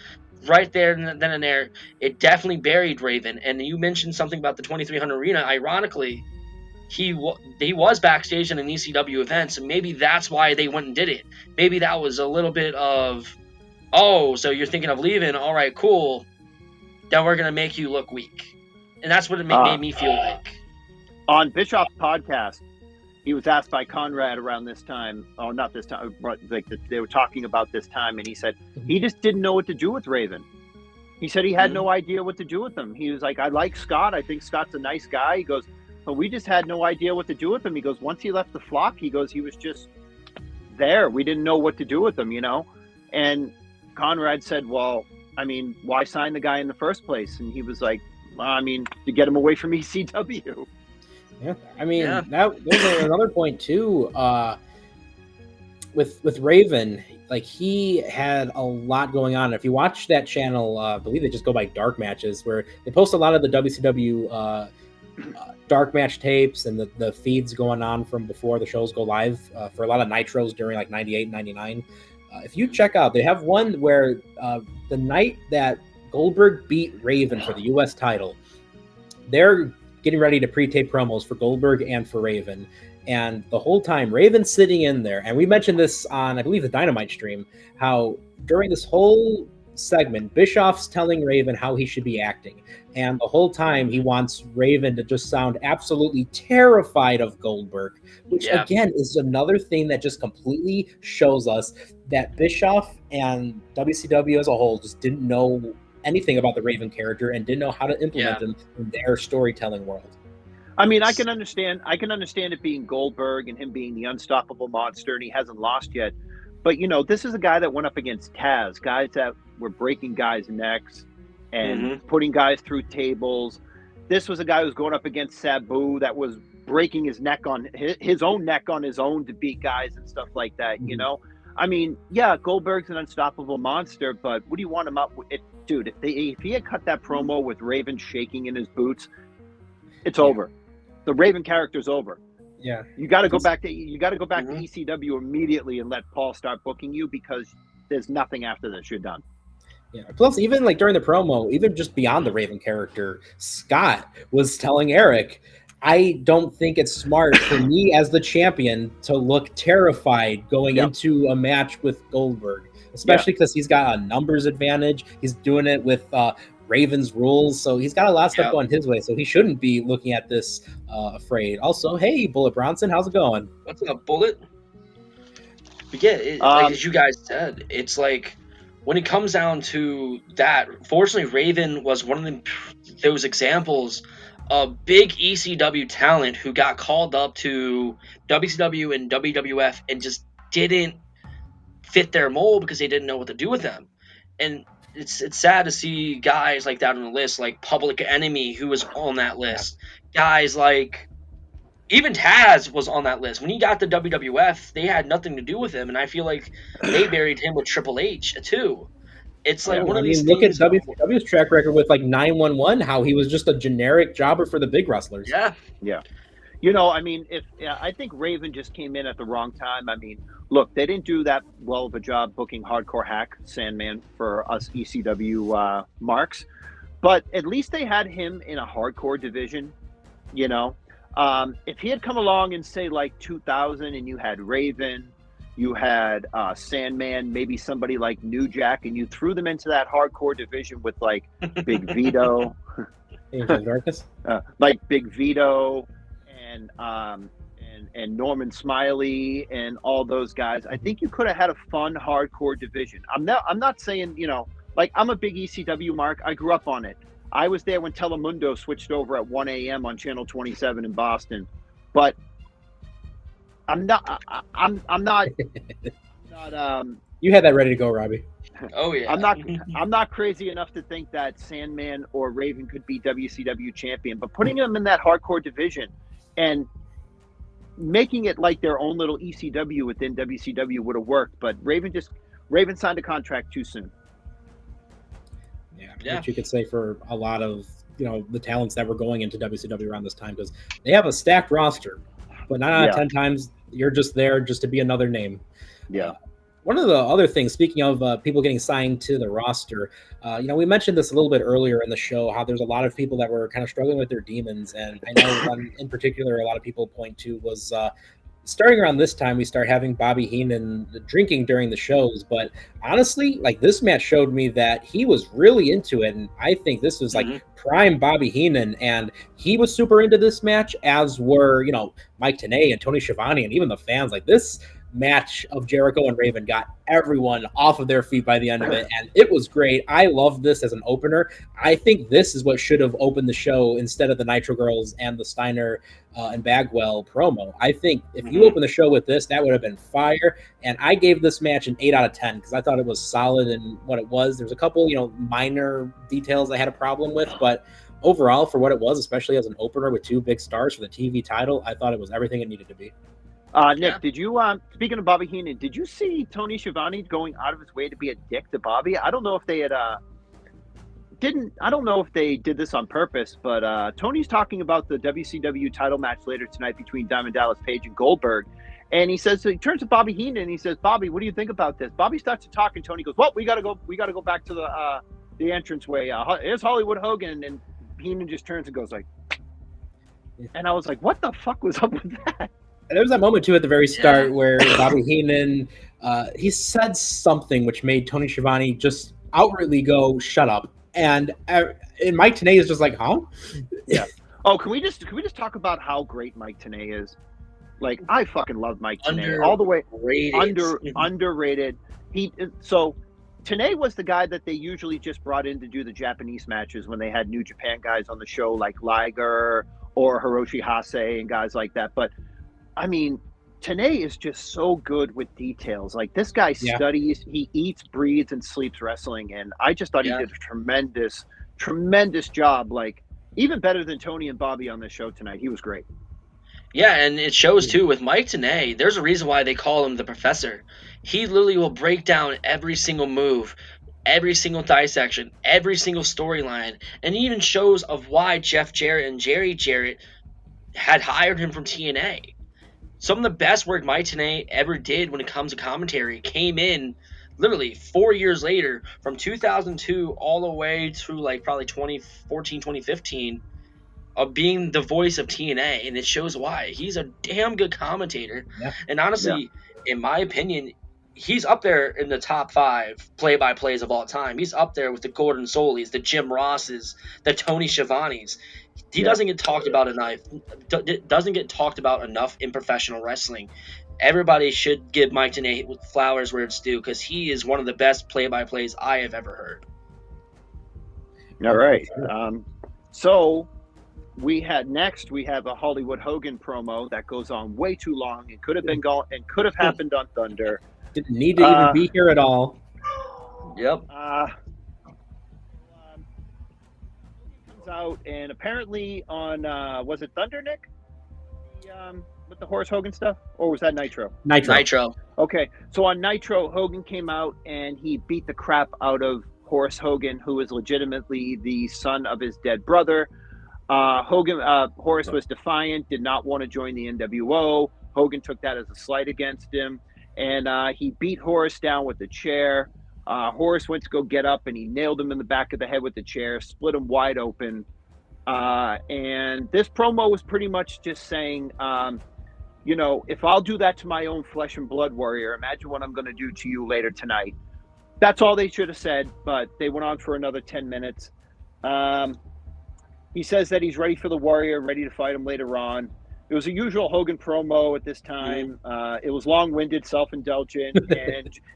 right there and then and there. It definitely buried Raven. And you mentioned something about the 2300 Arena. Ironically, he was backstage in an ECW event, so maybe that's why they went and did it. Maybe that was a little bit of, oh, so you're thinking of leaving? All right, cool. Then we're going to make you look weak. And that's what it made me feel like. On Bischoff's podcast, he was asked by Conrad around this time, oh, not this time, but they were talking about this time, and he said he just didn't know what to do with Raven. He said he had no idea what to do with him. He was like, I like Scott. I think Scott's a nice guy. He goes, but we just had no idea what to do with him. He goes, once he left the flock, he goes, he was just there. We didn't know what to do with him, you know? And Conrad said, well, I mean, why sign the guy in the first place? And he was like, well, I mean, to get him away from ECW. Yeah, I mean, that was another point too. With Raven, like, he had a lot going on. If you watch that channel, I believe they just go by Dark Matches, where they post a lot of the WCW dark match tapes and the feeds going on from before the shows go live for a lot of nitros during like 98, 99. If you check out, they have one where the night that Goldberg beat Raven for the U.S. title, they're getting ready to pre-tape promos for Goldberg and for Raven. And the whole time, Raven's sitting in there. And we mentioned this on, I believe, the Dynamite stream, how during this whole segment, Bischoff's telling Raven how he should be acting. And the whole time, he wants Raven to just sound absolutely terrified of Goldberg, which, again, is another thing that just completely shows us that Bischoff and WCW as a whole just didn't know anything about the Raven character and didn't know how to implement him in their storytelling world. I mean, I can understand it being Goldberg and him being the unstoppable monster, and he hasn't lost yet. But, you know, this is a guy that went up against Taz, guys that were breaking guys' necks and putting guys through tables. This was a guy who was going up against Sabu that was breaking his neck on his own neck on his own to beat guys and stuff like that, you know? I mean, yeah, Goldberg's an unstoppable monster, but what do you want him up with? Dude, if he had cut that promo with Raven shaking in his boots, it's over. The Raven character's over. Yeah, you got to go back to ECW immediately and let Paul start booking you, because there's nothing after this. You're done. Yeah. Plus, even like during the promo, even just beyond the Raven character, Scott was telling Eric, I don't think it's smart for me as the champion to look terrified going into a match with Goldberg, especially because he's got a numbers advantage. He's doing it with Raven's rules, so he's got a lot of stuff going his way, so he shouldn't be looking at this afraid. Also, hey, Bullet Bronson, how's it going? What's up, Bullet? But yeah, like as you guys said, it's like when it comes down to that, fortunately, Raven was one of those examples of big ECW talent who got called up to WCW and WWF and just didn't fit their mold because they didn't know what to do with them. And it's sad to see guys like that on the list, like Public Enemy, who was on that list. Guys like, even Taz was on that list. When he got to WWF, they had nothing to do with him, and I feel like they buried him with Triple H too. It's like one of these look things. Look at WCW's track record with like 911, how he was just a generic jobber for the big wrestlers. Yeah. You know, I mean, I think Raven just came in at the wrong time. I mean, look, they didn't do that well of a job booking Hardcore Hack Sandman for us ECW marks, but at least they had him in a hardcore division, you know. If he had come along in, say, like 2000, and you had Raven, you had Sandman, maybe somebody like New Jack, and you threw them into that hardcore division with like Big Vito, Angel of Darkness. like Big Vito, and Norman Smiley and all those guys, I think you could have had a fun hardcore division. I'm not saying, like, I'm a big ECW mark. I grew up on it. I was there when Telemundo switched over at 1 a.m. on Channel 27 in Boston, but I'm not. You had that ready to go, Robby. Oh yeah. I'm not crazy enough to think that Sandman or Raven could be WCW champion, but putting them in that hardcore division and making it like their own little ECW within WCW would have worked. But Raven signed a contract too soon. Yeah, which you could say for a lot of the talents that were going into WCW around this time, because they have a stacked roster, but 9 out of 10 times you're just there just to be another name. Yeah. One of the other things, speaking of people getting signed to the roster, we mentioned this a little bit earlier in the show, how there's a lot of people that were kind of struggling with their demons, and I know one in particular a lot of people point to was starting around this time, we start having Bobby Heenan drinking during the shows. But honestly, like, this match showed me that he was really into it. And I think this was like prime Bobby Heenan. And he was super into this match, as were, Mike Tenay and Tony Schiavone and even the fans. Like, this match of Jericho and Raven got everyone off of their feet by the end of it, and it was great. I love this as an opener. I think this is what should have opened the show instead of the Nitro Girls and the Steiner and Bagwell promo. I think if you open the show with this, that would have been fire. And I gave this match an 8 out of 10 because I thought it was solid in what it was. There's a couple, minor details I had a problem with, but overall, for what it was, especially as an opener with 2 big stars for the TV title, I thought it was everything it needed to be. Nick, did you, speaking of Bobby Heenan, did you see Tony Schiavone going out of his way to be a dick to Bobby? I don't know if they had, I don't know if they did this on purpose, but Tony's talking about the WCW title match later tonight between Diamond Dallas Page and Goldberg. And he turns to Bobby Heenan and he says, "Bobby, what do you think about this?" Bobby starts to talk and Tony goes, "Well, we gotta go back to the entranceway. Here's Hollywood Hogan." And Heenan just turns and goes like, and I was like, what the fuck was up with that? There was that moment, too, at the very start where Bobby Heenan, he said something which made Tony Schiavone just outrightly go, "Shut up." And Mike Tenay is just like, huh? Yeah. Oh, can we just talk about how great Mike Tenay is? Like, I fucking love Mike Tenay all the way. Underrated. So Tenay was the guy that they usually just brought in to do the Japanese matches when they had New Japan guys on the show, like Liger or Hiroshi Hase and guys like that. But I mean, Tenay is just so good with details. Like, this guy studies, he eats, breathes, and sleeps wrestling. And I just thought he did a tremendous, tremendous job. Like, even better than Tony and Bobby on this show tonight. He was great. Yeah, and it shows, too, with Mike Tenay, there's a reason why they call him the Professor. He literally will break down every single move, every single dissection, every single storyline, and even shows of why Jeff Jarrett and Jerry Jarrett had hired him from TNA. Some of the best work Mike Tenay ever did when it comes to commentary came in literally 4 years later, from 2002 all the way through like probably 2014, 2015, of being the voice of TNA, and it shows why. He's a damn good commentator. Yeah. And honestly, in my opinion, he's up there in the top 5 play-by-plays of all time. He's up there with the Gordon Solys, the Jim Rosses, the Tony Schiavones. He doesn't get talked about enough. Doesn't get talked about enough in professional wrestling. Everybody should give Mike Tenay flowers where it's due, because he is one of the best play-by-plays I have ever heard. All right. So we have a Hollywood Hogan promo that goes on way too long. It could have been gone and could have happened on Thunder. Didn't need to even be here at all. Yep. Comes out, and apparently on was it Thunder, Nick? With the Horace Hogan stuff, or was that Nitro? Nitro. Okay, so on Nitro, Hogan came out and he beat the crap out of Horace Hogan, who is legitimately the son of his dead brother. Horace was defiant, did not want to join the NWO. Hogan took that as a slight against him, and he beat Horace down with the chair. Horace went to go get up, and he nailed him in the back of the head with the chair, split him wide open. And this promo was pretty much just saying, if I'll do that to my own flesh and blood warrior, imagine what I'm going to do to you later tonight. That's all they should have said, but they went on for another 10 minutes. He says that he's ready for the warrior, ready to fight him later on. It was a usual Hogan promo at this time. It was long-winded, self-indulgent,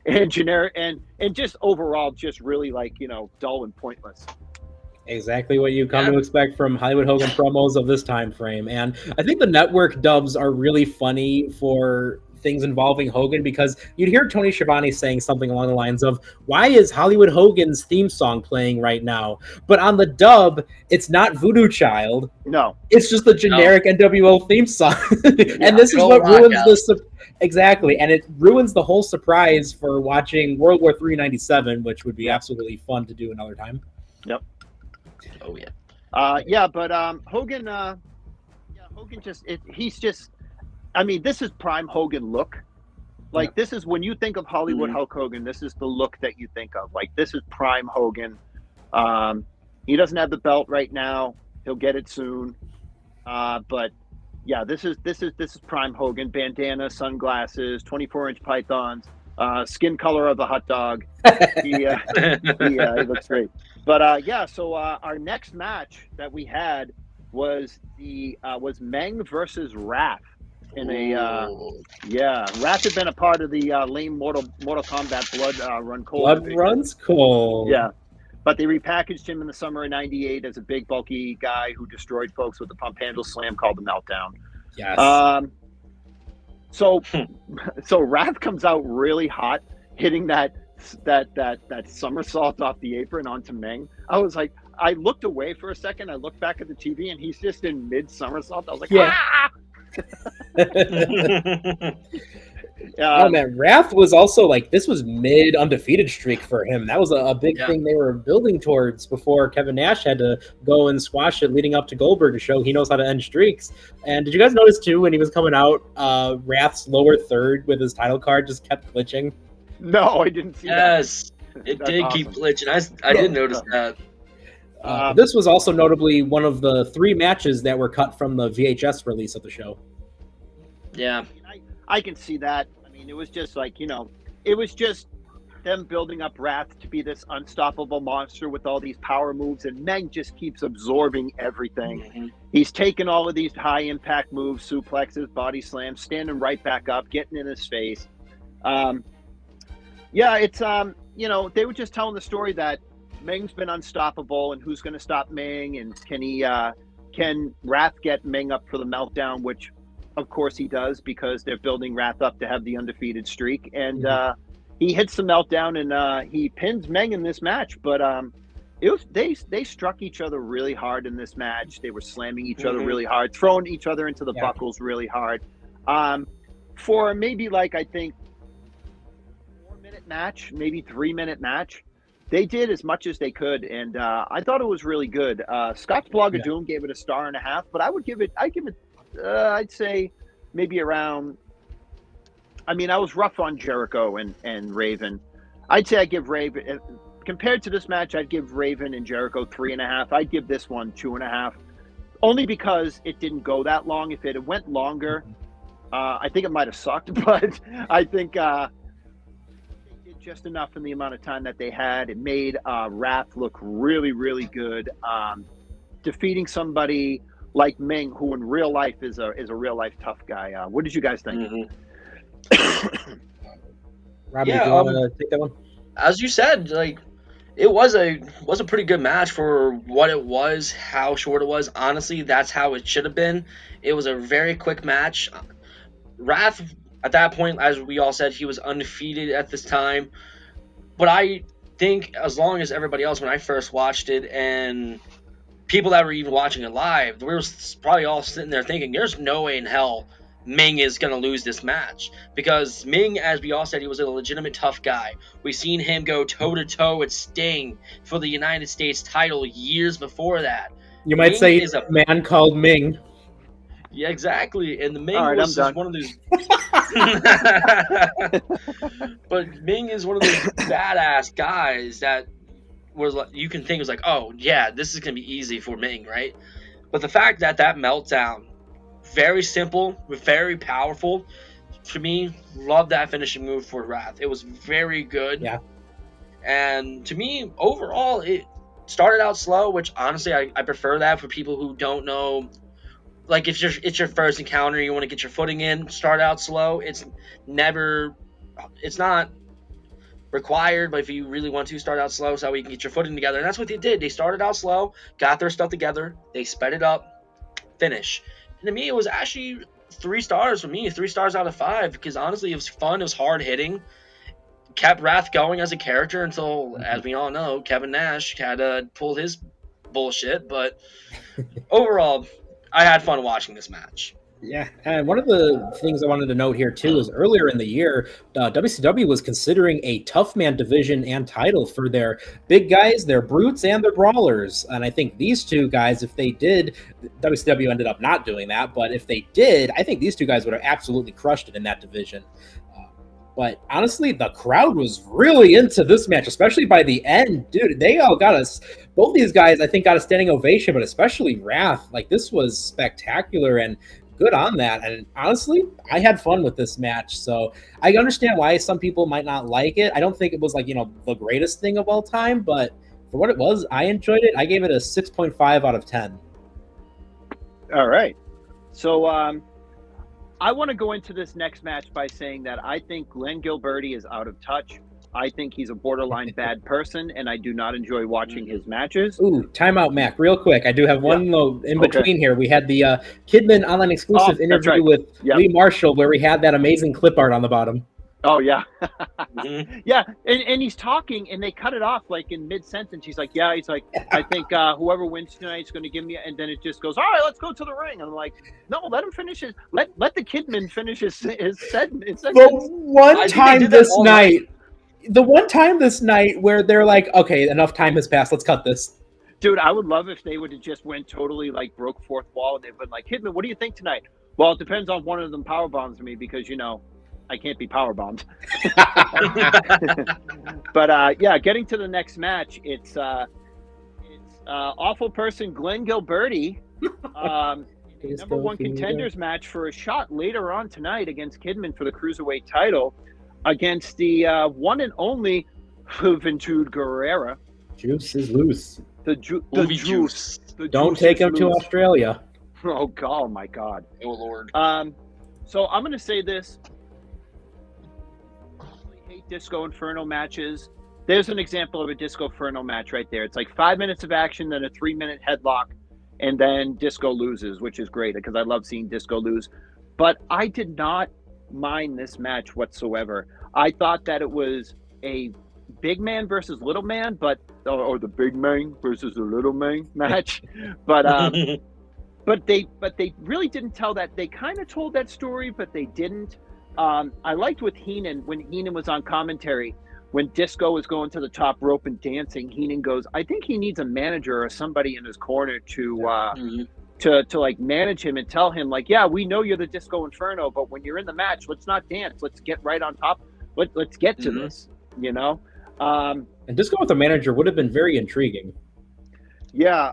and generic, and just overall just really dull and pointless. Exactly what you come to expect from Hollywood Hogan promos of this time frame. And I think the network dubs are really funny for things involving Hogan, because you'd hear Tony Schiavone saying something along the lines of, why is Hollywood Hogan's theme song playing right now? But on the dub, it's not Voodoo Child. No. It's just the generic NWO theme song. And this is what ruins exactly. And it ruins the whole surprise for watching World War III 97, which would be absolutely fun to do another time. Yep. Oh yeah. But Hogan, Hogan he's just, I mean, this is prime Hogan look. This is when you think of Hollywood Hulk Hogan, this is the look that you think of. This is prime Hogan. He doesn't have the belt right now. He'll get it soon. But yeah, this is prime Hogan. Bandana, sunglasses, 24-inch pythons, skin color of the hot dog. He looks great. But so our next match that we had was Meng versus Wrath. Wrath had been a part of the lame Mortal Kombat Blood Run Cold. Blood Runs Cold. Yeah, but they repackaged him in the summer of '98 as a big, bulky guy who destroyed folks with a pump handle slam called the Meltdown. Yes. So Wrath comes out really hot, hitting that somersault off the apron onto Meng. I was like, I looked away for a second. I looked back at the TV, and he's just in mid somersault. I was like, ah! Oh man, Wrath was also this was mid undefeated streak for him. That was a big thing they were building towards before Kevin Nash had to go and squash it leading up to Goldberg to show he knows how to end streaks. And did you guys notice too, when he was coming out, Wrath's lower third with his title card just kept glitching? No, I didn't see that. Yes, it did keep glitching. I did notice that. This was also notably one of the 3 matches that were cut from the VHS release of the show. Yeah. I can see that. I mean, it was just it was just them building up Wrath to be this unstoppable monster with all these power moves, and Meng just keeps absorbing everything. Mm-hmm. He's taking all of these high impact moves, suplexes, body slams, standing right back up, getting in his face. It's they were just telling the story that Meng's been unstoppable, and who's going to stop Meng, and can Wrath get Meng up for the Meltdown, which of course he does, because they're building Wrath up to have the undefeated streak. And he hits the Meltdown, and he pins Meng in this match. But they struck each other really hard in this match. They were slamming each other really hard, throwing each other into the buckles really hard. For maybe I think 4-minute match, maybe 3-minute match, they did as much as they could, and I thought it was really good. Scott's Blog of Doom gave it a 1.5 stars, but I'd give it, I'd say maybe around. I mean, I was rough on Jericho and Raven. I'd say I give Raven, compared to this match, I'd give Raven and Jericho 3.5. I'd give this one 2.5, only because it didn't go that long. If it had went longer, I think it might have sucked, but I think just enough in the amount of time that they had. It made Wrath look really, really good. Defeating somebody like Meng, who in real life is a real life tough guy. What did you guys think? Robbie, do you want to take that one? As you said, it was a pretty good match for what it was, how short it was. Honestly, that's how it should have been. It was a very quick match. Wrath, at that point, as we all said, he was undefeated at this time. But I think as long as everybody else, when I first watched it, and people that were even watching it live, we were probably all sitting there thinking, there's no way in hell Meng is going to lose this match. Because Meng, as we all said, he was a legitimate tough guy. We've seen him go toe-to-toe with Sting for the United States title years before that. You might say he's a man called Meng. Yeah, exactly. And the Meng was just one of those. But Meng is one of those badass guys that was you can think was oh yeah, this is gonna be easy for Meng, right? But the fact that meltdown, very simple, very powerful, to me, love that finishing move for Wrath. It was very good. Yeah. And to me, overall, it started out slow, which honestly, I prefer that for people who don't know. Like, if it's your first encounter, you want to get your footing in, start out slow. It's not required, but if you really want to, start out slow so we can get your footing together. And that's what they did. They started out slow, got their stuff together, they sped it up, finish. And to me, it was actually 3 stars for me, 3 stars out of 5, because honestly, it was fun, it was hard hitting, kept Wrath going as a character until, as we all know, Kevin Nash had to pull his bullshit. But overall, I had fun watching this match. Yeah, and one of the things I wanted to note here too is earlier in the year, WCW was considering a tough man division and title for their big guys, their brutes, and their brawlers. And I think these 2 guys, if they did, WCW ended up not doing that, but if they did, I think these 2 guys would have absolutely crushed it in that division. But honestly, the crowd was really into this match, especially by the end. Dude, they all got us. Both these guys, I think, got a standing ovation, but especially Wrath. Like, this was spectacular and good on that. And honestly, I had fun with this match. So I understand why some people might not like it. I don't think it was like, the greatest thing of all time, but for what it was, I enjoyed it. I gave it a 6.5 out of 10. All right. So I want to go into this next match by saying that I think Glenn Gilberti is out of touch. I think he's a borderline bad person, and I do not enjoy watching his matches. Ooh, timeout, Mac, real quick. I do have one note in between here. We had the Kidman online exclusive interview with Lee Marshall, where we had that amazing clip art on the bottom. Oh, yeah. Yeah, and he's talking, and they cut it off, like, in mid-sentence. He's like, he's like, I think whoever wins tonight is going to give me, and then it just goes, all right, let's go to the ring. I'm like, no, let him finish his, let the Kidman finish his sentence. The one time this night where they're like, okay, enough time has passed, let's cut this. Dude, I would love if they would have just went totally, like, broke fourth wall, and they've been like, Kidman, what do you think tonight? Well, it depends on one of them power bombs me because, I can't be power bombed. But getting to the next match, it's awful person Glenn Gilberti, number 1 contenders match for a shot later on tonight against Kidman for the Cruiserweight title against the one and only Juventud Guerrera. Juice is loose. The juice. Don't take him to Australia. Oh, God, my God. Oh, Lord. So I'm going to say this. Hate Disco Inferno matches. There's an example of a Disco Inferno match right there. It's like 5 minutes of action, then a 3-minute headlock, and then Disco loses, which is great because I love seeing Disco lose. But I did not mind this match whatsoever. I thought that it was a big man versus little man, or the big man versus the little man match. But they really didn't tell that. They kind of told that story, but they didn't. I liked with Heenan, when Heenan was on commentary, when Disco was going to the top rope and dancing, Heenan goes, I think he needs a manager or somebody in his corner to like manage him and tell him, like, yeah, we know you're the Disco Inferno, but when you're in the match, let's not dance. Let's get right on top. Let's get to this, And Disco with a manager would have been very intriguing. Yeah,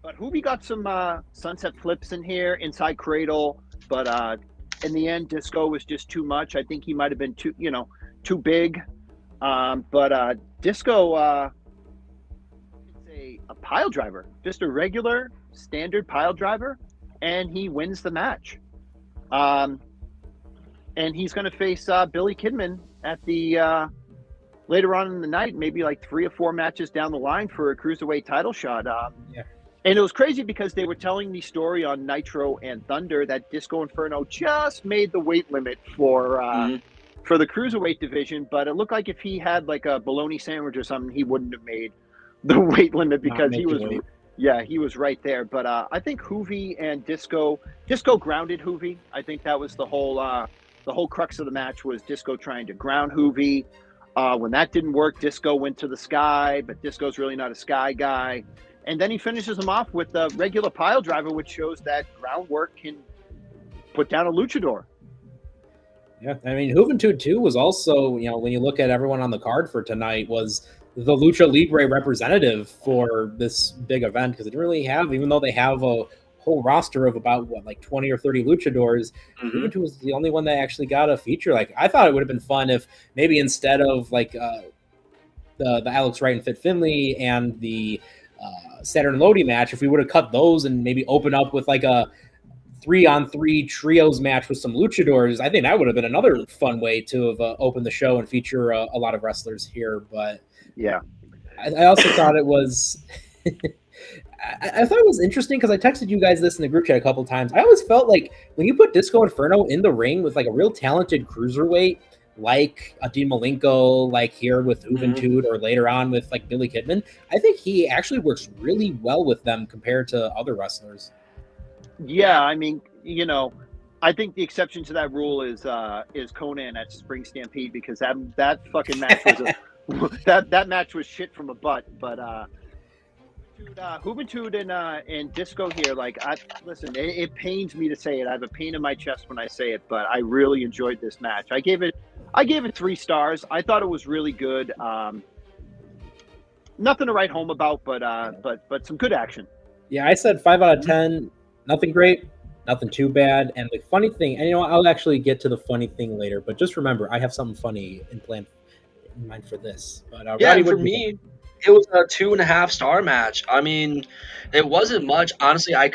but Hoovy got some sunset flips in here, inside cradle, but in the end, Disco was just too much. I think he might have been too big. But Disco, it's a pile driver, just a regular standard pile driver, and he wins the match. And he's going to face Billy Kidman at the later on in the night, maybe like 3 or 4 matches down the line for a cruiserweight title shot. And it was crazy because they were telling the story on Nitro and Thunder that Disco Inferno just made the weight limit for the cruiserweight division, but it looked like if he had like a bologna sandwich or something, he wouldn't have made the weight limit because he was right there. But I think Hoovy and Disco grounded Hoovy. I think that was the whole crux of the match was Disco trying to ground Hoovy. When that didn't work, Disco went to the sky, but Disco's really not a sky guy. And then he finishes him off with a regular pile driver, which shows that groundwork can put down a luchador. Yeah, I mean, Juventud 2 was also, when you look at everyone on the card for tonight, was the Lucha Libre representative for this big event because they didn't really have, even though they have a whole roster of about what, like 20 or 30 luchadors. Mhm. Juventud was the only one that actually got a feature. Like I thought it would have been fun if maybe instead of like the Alex Wright and Fit Finley and the Saturn and Lodi match, if we would have cut those and maybe open up with like a 3-on-3 trios match with some luchadors, I think that would have been another fun way to have opened the show and feature a lot of wrestlers here. But Yeah. I also thought it was I thought it was interesting because I texted you guys this in the group chat a couple times. I always felt like when you put Disco Inferno in the ring with like a real talented cruiserweight like a Dean Malenko, like here with Juventud, or later on with like Billy Kidman, I think he actually works really well with them compared to other wrestlers. Yeah, I mean, I think the exception to that rule is Conan at Spring Stampede, because that fucking match was that match was shit from a butt. But Juventud and Disco here, like, listen, it pains me to say it. I have a pain in my chest when I say it, but I really enjoyed this match. I gave it 3 stars. I thought it was really good. Nothing to write home about, but some good action. Yeah, I said 5 out of 10. Nothing great, nothing too bad. And the funny thing, and you know what, I'll actually get to the funny thing later, but just remember, I have something funny in mind for this. But Yeah, Roddy, and for me, it was a 2.5-star match. I mean, it wasn't much. Honestly, I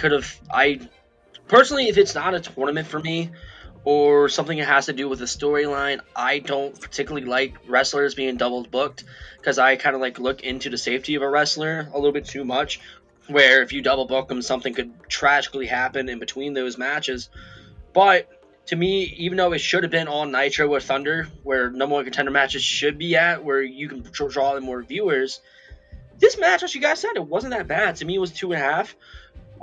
personally, if it's not a tournament for me or something that has to do with the storyline, I don't particularly like wrestlers being double booked, because I kind of like look into the safety of a wrestler a little bit too much, where if you double book them, something could tragically happen in between those matches. But to me, even though it should have been on Nitro with Thunder, where number one contender matches should be at, where you can draw in more viewers, this match, as you guys said, it wasn't that bad. To me, it was 2.5.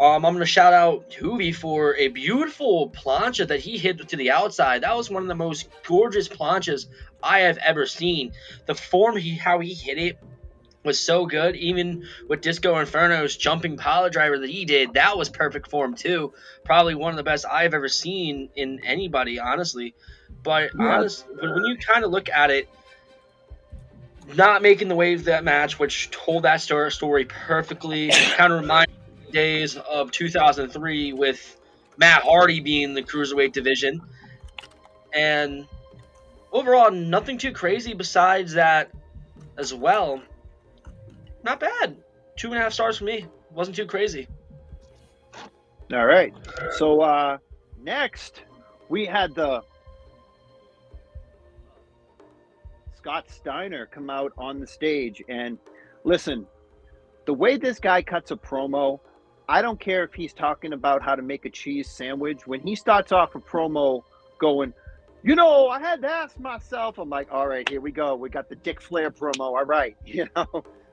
I'm going to shout out Hoovy for a beautiful plancha that he hit to the outside. That was one of the most gorgeous planchas I have ever seen. The form, how he hit it was so good. Even with Disco Inferno's jumping pile driver that he did, that was perfect form too. Probably one of the best I've ever seen in anybody, honestly. But when you kind of look at it, not making the waves that match, which told that story perfectly, kind of reminded me of the days of 2003 with Matt Hardy being the cruiserweight division. And overall, nothing too crazy besides that as well. Not bad. 2.5 stars for me. Wasn't too crazy. All right. So next we had the Scott Steiner come out on the stage, and listen, the way this guy cuts a promo, I don't care if he's talking about how to make a cheese sandwich. When he starts off a promo going, I had to ask myself, I'm like, all right, here we go. We got the Dick Flair promo. All right.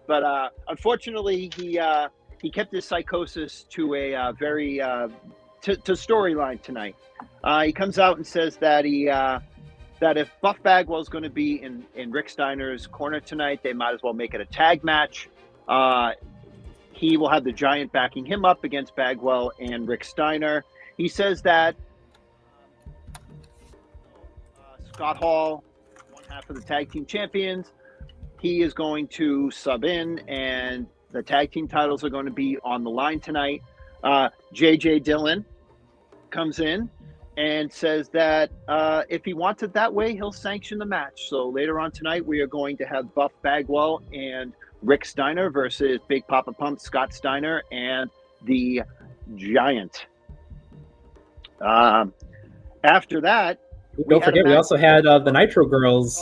But unfortunately, he kept his psychosis to a very to storyline tonight. He comes out and says that that if Buff Bagwell is going to be in Rick Steiner's corner tonight, they might as well make it a tag match. He will have the Giant backing him up against Bagwell and Rick Steiner. He says that Scott Hall, one half of the tag team champions, he is going to sub in, and the tag team titles are going to be on the line tonight. JJ Dillon comes in and says that if he wants it that way, he'll sanction the match. So later on tonight, we are going to have Buff Bagwell and Rick Steiner versus Big Papa Pump, Scott Steiner, and the Giant. After that, don't forget, we also had the Nitro Girls,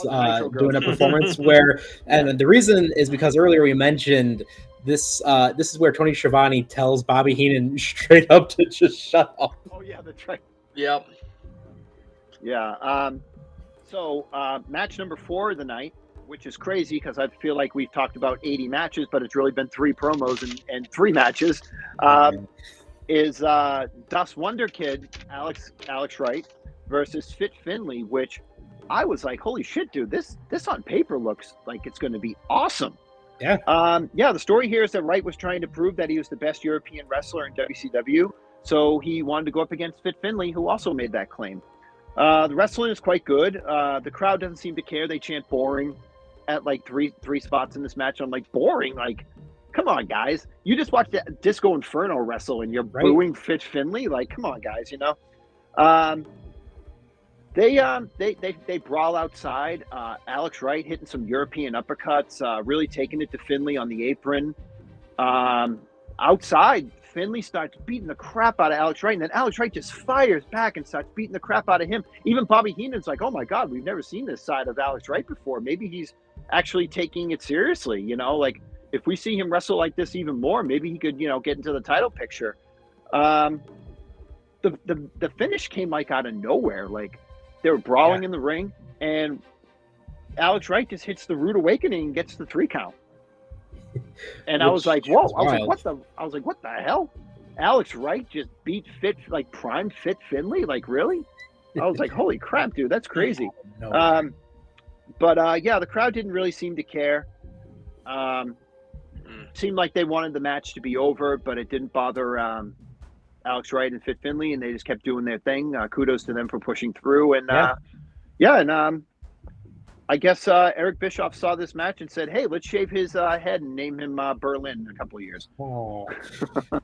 doing a performance where, and the reason is because earlier we mentioned this. This is where Tony Schiavone tells Bobby Heenan straight up to just shut up. Oh yeah, that's right. Yep. Yeah. So match number 4 of the night, which is crazy because I feel like we've talked about 80 matches, but it's really been 3 promos and 3 matches. Is Dust Wonder Kid, Alex Wright, versus Fit Finley, which I was like, holy shit, dude, this on paper looks like it's going to be awesome. Yeah. The story here is that Wright was trying to prove that he was the best European wrestler in WCW, so he wanted to go up against Fit Finley, who also made that claim. The wrestling is quite good. The crowd doesn't seem to care. They chant boring. at like three spots in this match. I'm like, boring. Like, come on, guys. You just watched Disco Inferno wrestle and you're booing Fit Finlay. Like, come on, guys. You know. They brawl outside. Alex Wright hitting some European uppercuts, really taking it to Finlay on the apron. Outside, Finlay starts beating the crap out of Alex Wright, and then Alex Wright just fires back and starts beating the crap out of him. Even Bobby Heenan's like, "Oh my God, we've never seen this side of Alex Wright before. Maybe he's actually taking it seriously. You know, like if we see him wrestle like this even more, maybe he could, you know, get into the title picture." The finish came like out of nowhere. Like they were brawling in the ring, and Alex Wright just hits the Rude Awakening and gets the 3 count. And I was like, "Whoa!" I was like, "What the hell?" Alex Wright just beat prime Fit Finlay. Like, really? I was like, "Holy crap, dude, that's crazy." No. But yeah, the crowd didn't really seem to care. Seemed like they wanted the match to be over, but it didn't bother Alex Wright and Fit Finlay, and they just kept doing their thing. Kudos to them for pushing through. And I guess Eric Bischoff saw this match and said, "Hey, let's shave his head and name him Berlin in a couple of years." Oh,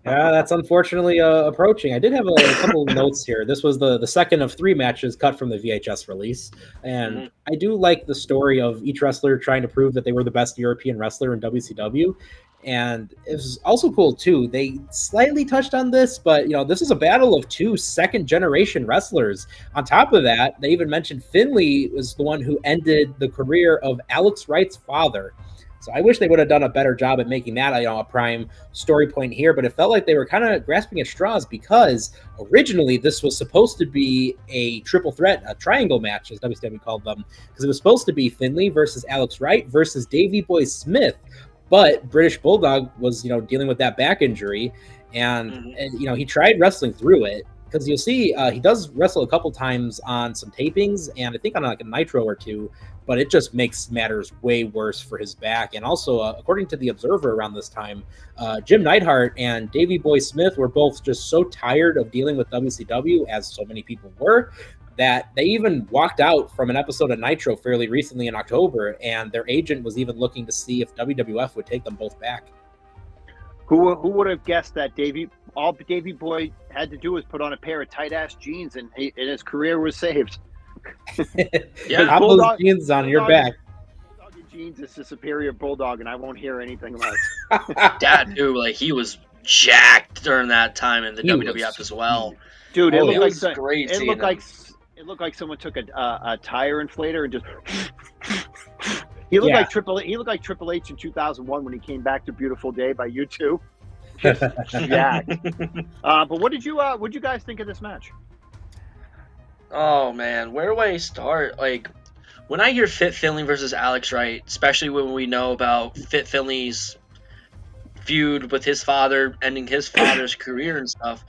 yeah, that's unfortunately approaching. I did have a couple of notes here. This was the second of 3 matches cut from the VHS release, and I do like the story of each wrestler trying to prove that they were the best European wrestler in WCW. And it was also cool too. They slightly touched on this, but you know, this is a battle of 2 second-generation wrestlers. On top of that, they even mentioned Finlay was the one who ended the career of Alex Wright's father. So I wish they would have done a better job at making that, you know, a prime story point here. But it felt like they were kind of grasping at straws because originally this was supposed to be a triple threat, a triangle match, as WCW called them, because it was supposed to be Finlay versus Alex Wright versus Davey Boy Smith. But British Bulldog was, you know, dealing with that back injury, and you know, he tried wrestling through it, because you'll see he does wrestle a couple times on some tapings, and I think on like a Nitro or 2, but it just makes matters way worse for his back. And also, according to the Observer around this time, Jim Neidhart and Davey Boy Smith were both just so tired of dealing with WCW, as so many people were, that they even walked out from an episode of Nitro fairly recently in October, and their agent was even looking to see if WWF would take them both back. Who would have guessed that all Davey Boy had to do was put on a pair of tight-ass jeans and his career was saved. Yeah, pop those jeans on your back. Bulldog jeans is the superior Bulldog, and I won't hear anything less. Dad, dude, like he was jacked during that time in the WWF as well. Dude, it looked like someone took a tire inflator and just. He looked like Triple H in 2001 when he came back to "Beautiful Day" by U2. Yeah. But what did you guys think of this match? Oh man, where do I start? Like, when I hear Fit Finlay versus Alex Wright, especially when we know about Fit Finlay's feud with his father, ending his father's career and stuff,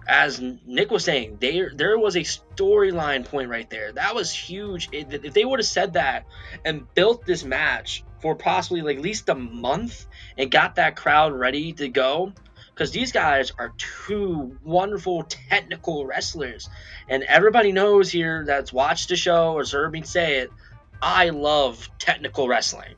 as Nick was saying, there was a storyline point right there. That was huge. If they would have said that and built this match for possibly like at least a month and got that crowd ready to go, because these guys are 2 wonderful technical wrestlers, and everybody knows here that's watched the show or heard me say it, I love technical wrestling.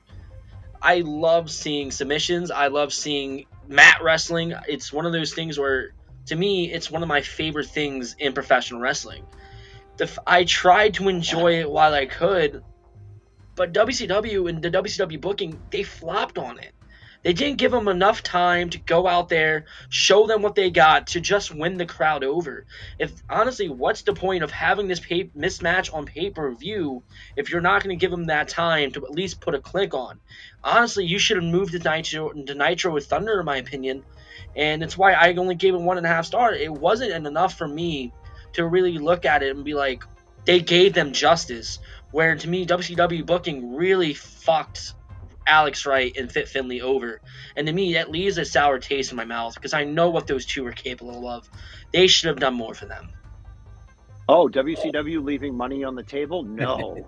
I love seeing submissions. I love seeing mat wrestling. It's one of those things where, to me, it's one of my favorite things in professional wrestling. I tried to enjoy it while I could, but WCW and the WCW booking, they flopped on it. They didn't give them enough time to go out there, show them what they got to just win the crowd over. Honestly, what's the point of having this mismatch on pay-per-view if you're not going to give them that time to at least put a click on? Honestly, you should have moved to Nitro with Thunder, in my opinion. And it's why I only gave it 1.5 stars. It wasn't enough for me to really look at it and be like, they gave them justice. Where, to me, WCW booking really fucked Alex Wright and Fit Finlay over. And to me, that leaves a sour taste in my mouth because I know what those 2 are capable of. They should have done more for them. Oh, WCW leaving money on the table? No.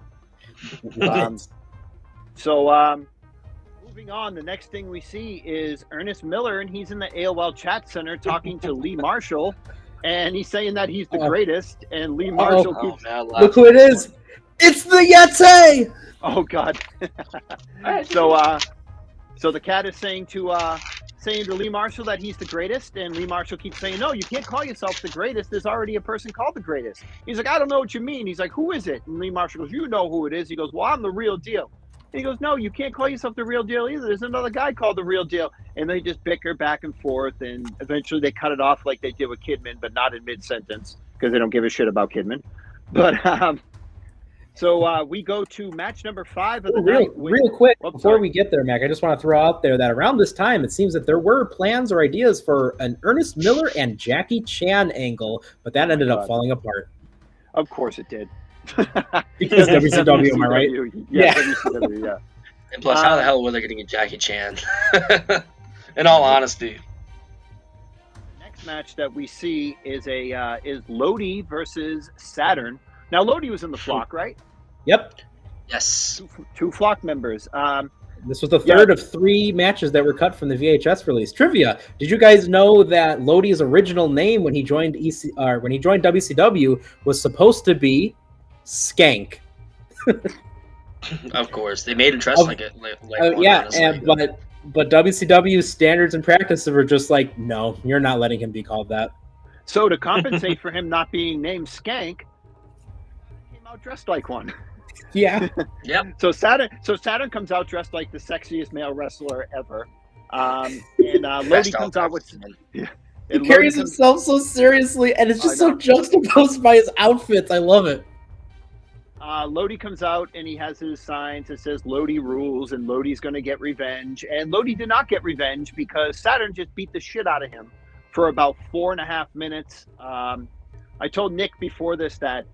Moving on, the next thing we see is Ernest Miller, and he's in the AOL chat center talking to Lee Marshall, and he's saying that he's the greatest, and Lee Marshall keeps... Look who it is! It's the Yeti! Oh God. Alright. So the cat is saying to Lee Marshall that he's the greatest, and Lee Marshall keeps saying, "No, you can't call yourself the greatest. There's already a person called the greatest." He's like, "I don't know what you mean." He's like, "Who is it?" And Lee Marshall goes, "You know who it is." He goes, "Well, I'm the real deal." And he goes, "No, you can't call yourself the real deal either. There's another guy called the real deal." And they just bicker back and forth, and eventually they cut it off like they did with Kidman, but not in mid-sentence because they don't give a shit about Kidman. But so we go to match number 5 of the night. Real quick, Oh, before sorry. we get there, Mac, I just want to throw out there that around this time, it seems that there were plans or ideas for an Ernest Miller and Jackie Chan angle, but that ended up falling apart. Of course it did. Because WCW, am I right? Yeah. WCW, yeah. And plus, how the hell were they going to get Jackie Chan? In all honesty. Next match that we see is Lodi versus Saturn. Now Lodi was in the flock, right? Yep. Yes. Two flock members. This was the third of 3 matches that were cut from the VHS release. Trivia: did you guys know that Lodi's original name when he joined WCW was supposed to be Skank? Of course, they made him dress like it. But WCW standards and practices were just like, no, you're not letting him be called that. So to compensate for him not being named Skank, he came out dressed like one. Yeah. Yep. So Saturn comes out dressed like the sexiest male wrestler ever. And Lodi comes out with He carries himself so seriously, and it's just so juxtaposed by his outfits. I love it. Lodi comes out and he has his signs that says Lodi rules and Lodi's going to get revenge. And Lodi did not get revenge because Saturn just beat the shit out of him for about 4.5 minutes. I told Nick before this that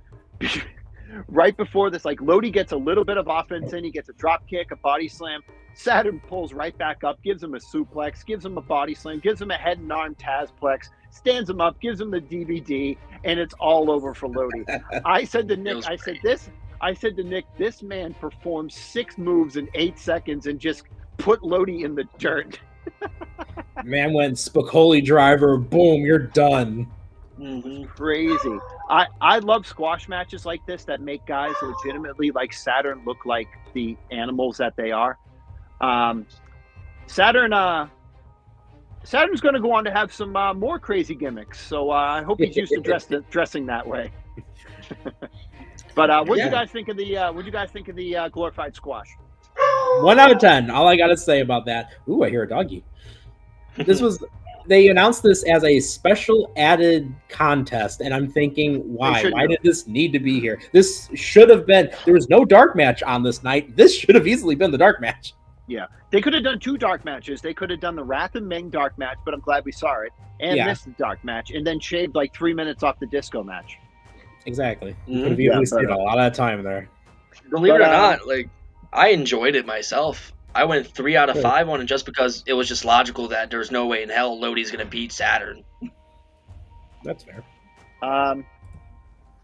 right before this, like Lodi gets a little bit of offense in, he gets a drop kick, a body slam. Saturn pulls right back up, gives him a suplex, gives him a body slam, gives him a head and arm Tazplex, stands him up, gives him the DVD, and it's all over for Lodi. I said to Nick, this man performed 6 moves in 8 seconds and just put Lodi in the dirt. Man went Spicoli driver, boom, you're done. Mm-hmm. Crazy. I love squash matches like this that make guys legitimately like Saturn look like the animals that they are. Saturn's going to go on to have some more crazy gimmicks, so I hope he's used to dressing that way. But what do you guys think of the glorified squash? 1 out of 10. All I gotta say about that. Ooh, I hear a doggy. They announced this as a special added contest, and I'm thinking, why? Why did this need to be here? This should have been. There was no dark match on this night. This should have easily been the dark match. Yeah, they could have done 2 dark matches. They could have done the Wrath and Ming dark match, but I'm glad we saw it, and this dark match, and then shaved like 3 minutes off the disco match. Exactly. Could have easily saved a lot of time there. Believe it or not, like I enjoyed it myself. I went 3 out of 5 on it just because it was just logical that there's no way in hell Lodi's going to beat Saturn. That's fair.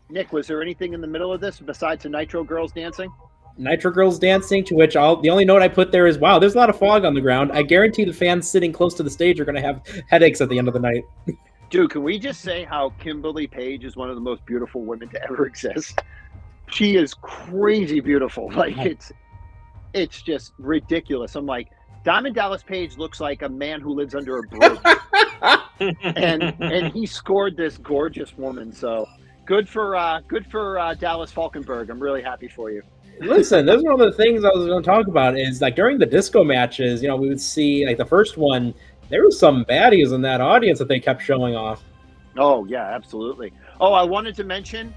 Nick, was there anything in the middle of this besides the Nitro Girls dancing? Nitro Girls dancing, to which the only note I put there is, wow, there's a lot of fog on the ground. I guarantee the fans sitting close to the stage are going to have headaches at the end of the night. Dude, can we just say how Kimberly Page is one of the most beautiful women to ever exist? She is crazy beautiful. Like, it's just ridiculous. I'm like, Diamond Dallas Page looks like a man who lives under a bridge. and he scored this gorgeous woman. So good for Dallas Falkenberg. I'm really happy for you. Listen, that's one of the things I was going to talk about is like during the disco matches, we would see like the first one, there were some baddies in that audience that they kept showing off. Oh, yeah, absolutely. Oh, I wanted to mention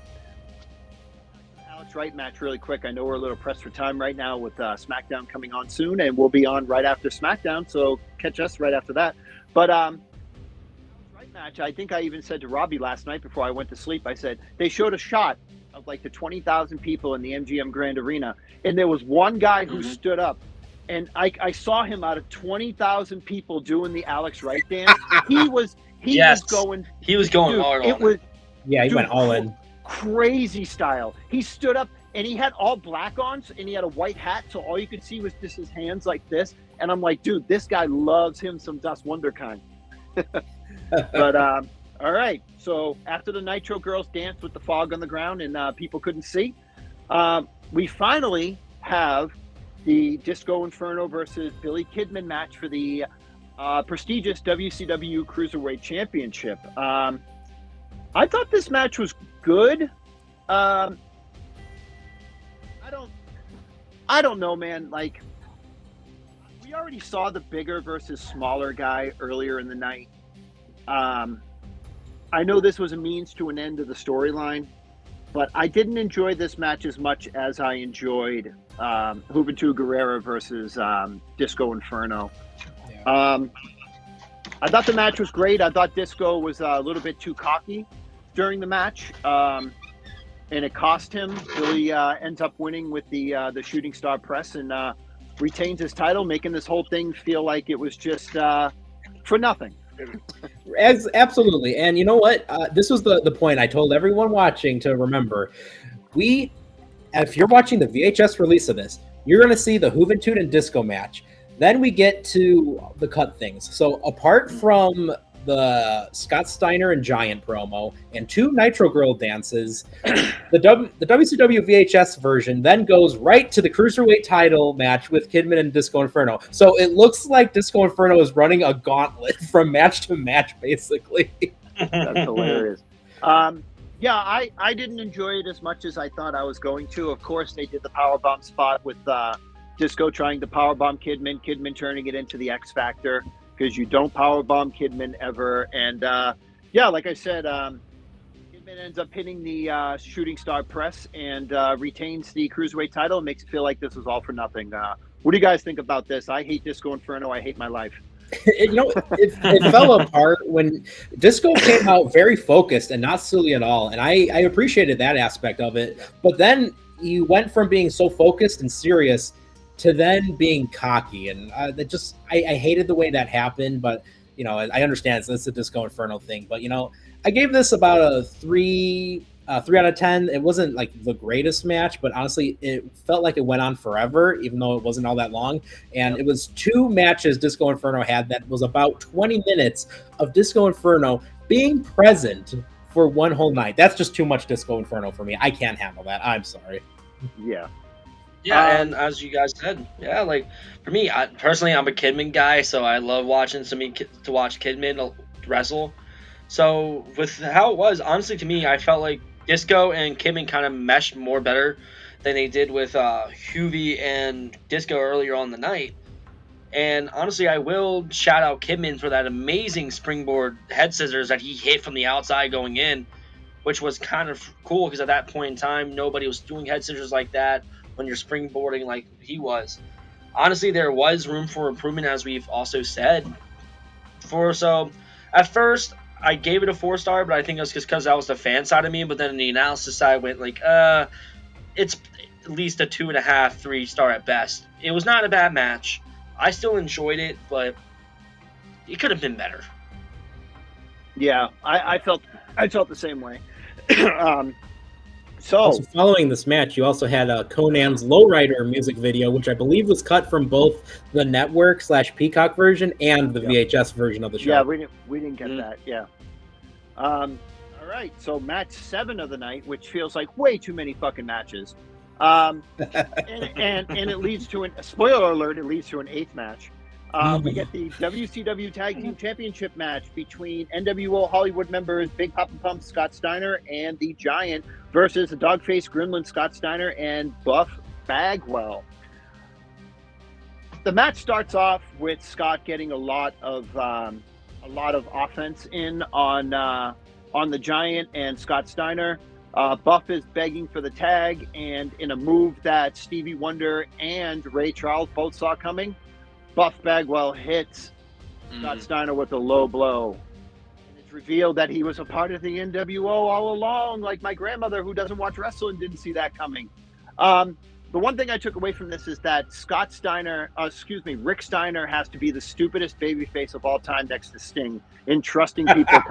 Right match really quick. I know we're a little pressed for time right now with SmackDown coming on soon, and we'll be on right after SmackDown, so catch us right after that. But right match, I think I even said to Robby last night before I went to sleep, I said they showed a shot of like the 20,000 people in the MGM Grand Arena, and there was one guy who stood up, and I saw him out of 20,000 people doing the Alex Wright dance. He was going hard on it. He went all in. Crazy style. He stood up and he had all black on and he had a white hat, so all you could see was just his hands like this, and I'm like, dude, this guy loves him some Das Wunderkind. But all right, so after the Nitro Girls danced with the fog on the ground and people couldn't see, we finally have the Disco Inferno versus Billy Kidman match for the prestigious WCW Cruiserweight Championship. I thought this match was good. I don't know, man. Like, we already saw the bigger versus smaller guy earlier in the night. I know this was a means to an end of the storyline, but I didn't enjoy this match as much as I enjoyed Juventud Guerrera versus Disco Inferno. Yeah. I thought the match was great. I thought Disco was a little bit too cocky during the match, and it cost him. Billy ends up winning with the Shooting Star Press and retains his title, making this whole thing feel like it was just for nothing. Absolutely. And you know what? This was the point I told everyone watching to remember. If you're watching the VHS release of this, you're going to see the Juventud and Disco match. Then we get to the cut things. So apart from the Scott Steiner and Giant promo and 2 Nitro Girl dances, the WCW VHS version then goes right to the Cruiserweight title match with Kidman and Disco Inferno. So it looks like Disco Inferno is running a gauntlet from match to match, basically. That's hilarious. Yeah, I didn't enjoy it as much as I thought I was going to. Of course, they did the powerbomb spot with Disco trying to powerbomb Kidman turning it into the X Factor, because you don't powerbomb Kidman ever. And yeah, like I said, Kidman ends up hitting the Shooting Star Press and retains the Cruiserweight title and makes it feel like this was all for nothing. What do you guys think about this? I hate Disco Inferno. I hate my life. It fell apart when Disco came out very focused and not silly at all. And I appreciated that aspect of it. But then you went from being so focused and serious to then being cocky, and I hated the way that happened. But you know, I understand it's a Disco Inferno thing. But you know, I gave this about a 3 out of 10. It wasn't like the greatest match, but honestly, it felt like it went on forever, even though it wasn't all that long. And it was 2 matches Disco Inferno had that was about 20 minutes of Disco Inferno being present for one whole night. That's just too much Disco Inferno for me. I can't handle that. I'm sorry. Yeah. Yeah, and as you guys said, yeah, like for me, personally, I'm a Kidman guy, so I love watching to watch Kidman wrestle. So with how it was, honestly, to me, I felt like Disco and Kidman kind of meshed more better than they did with Huvie and Disco earlier on the night. And honestly, I will shout out Kidman for that amazing springboard head scissors that he hit from the outside going in, which was kind of cool because at that point in time, nobody was doing head scissors like that when you're springboarding like he was. Honestly, there was room for improvement, as we've also said. So at first, I gave it a 4-star, but I think it was just because that was the fan side of me. But then in the analysis side, went like, it's at least a 2.5, 3-star at best. It was not a bad match. I still enjoyed it, but it could have been better. Yeah, I felt the same way. Also, following this match, you also had Conan's Lowrider music video, which I believe was cut from both the network / Peacock version and the VHS version of the show. Yeah, we didn't get that. Yeah. All right, so match 7 of the night, which feels like way too many fucking matches. And it leads to a spoiler alert. It leads to an 8th match. We get the WCW Tag Team Championship match between NWO Hollywood members Big Papa Pump Scott Steiner and the Giant versus the Dogface Gremlin Scott Steiner and Buff Bagwell. The match starts off with Scott getting a lot of offense in on the Giant and Scott Steiner. Buff is begging for the tag, and in a move that Stevie Wonder and Ray Charles both saw coming, Buff Bagwell hits Scott Steiner with a low blow. And it's revealed that he was a part of the NWO all along, like my grandmother who doesn't watch wrestling didn't see that coming. The one thing I took away from this is that Rick Steiner has to be the stupidest babyface of all time next to Sting in trusting people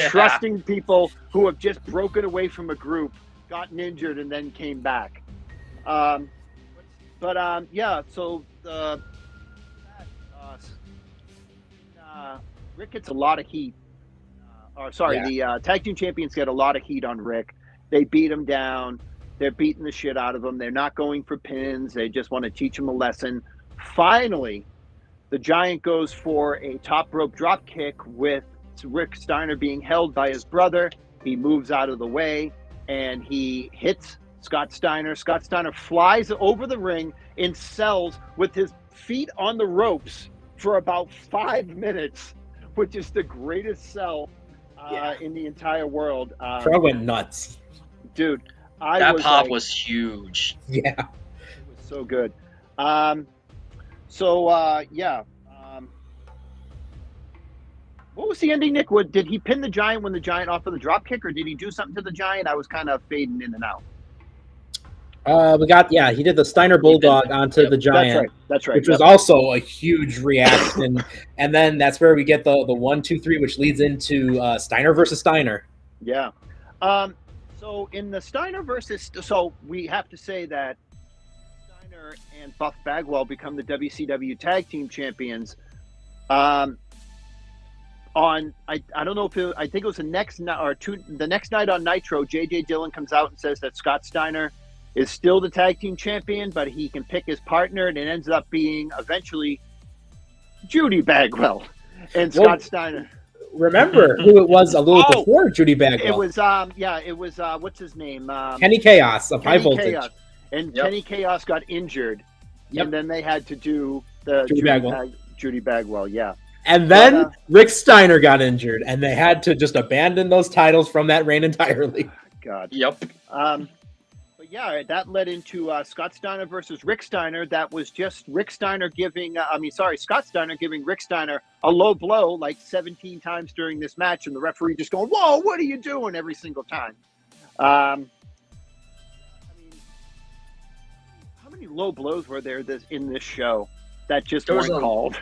trusting people who have just broken away from a group, gotten injured, and then came back. Rick gets a lot of heat. The tag team champions get a lot of heat on Rick. They beat him down. They're beating the shit out of him. They're not going for pins. They just want to teach him a lesson. Finally, the Giant goes for a top rope drop kick with Rick Steiner being held by his brother. He moves out of the way and he hits Scott Steiner. Scott Steiner flies over the ring and sells with his feet on the ropes for about 5 minutes, which is the greatest sell in the entire world. Crowd went nuts. Dude, that pop was huge. Yeah. It was so good. What was the ending, Nick? Did he pin the Giant when the Giant off of the drop kick, or did he do something to the Giant? I was kind of fading in and out. He did the Steiner Bulldog onto the Giant. That's right. Which was also a huge reaction. And then that's where we get the 1, 2, 3, which leads into Steiner versus Steiner. Yeah. So in the Steiner versus, so we have to say that Steiner and Buff Bagwell become the WCW Tag Team Champions. I don't know if I think it was the next night on Nitro, J.J. Dillon comes out and says that Scott Steiner is still the tag team champion, but he can pick his partner, and it ends up being eventually Judy Bagwell and Scott Steiner. Remember who it was a little before Judy Bagwell? It was what's his name? Kenny Chaos of High Voltage. Chaos. And Kenny Chaos got injured, and then they had to do the Judy Bagwell, yeah. And then Rick Steiner got injured, and they had to just abandon those titles from that reign entirely. God. Yep. But yeah, that led into Scott Steiner versus Rick Steiner. That was just Scott Steiner giving Rick Steiner a low blow like 17 times during this match, and the referee just going, "Whoa, what are you doing?" every single time. I mean, how many low blows were there in this show that just weren't called?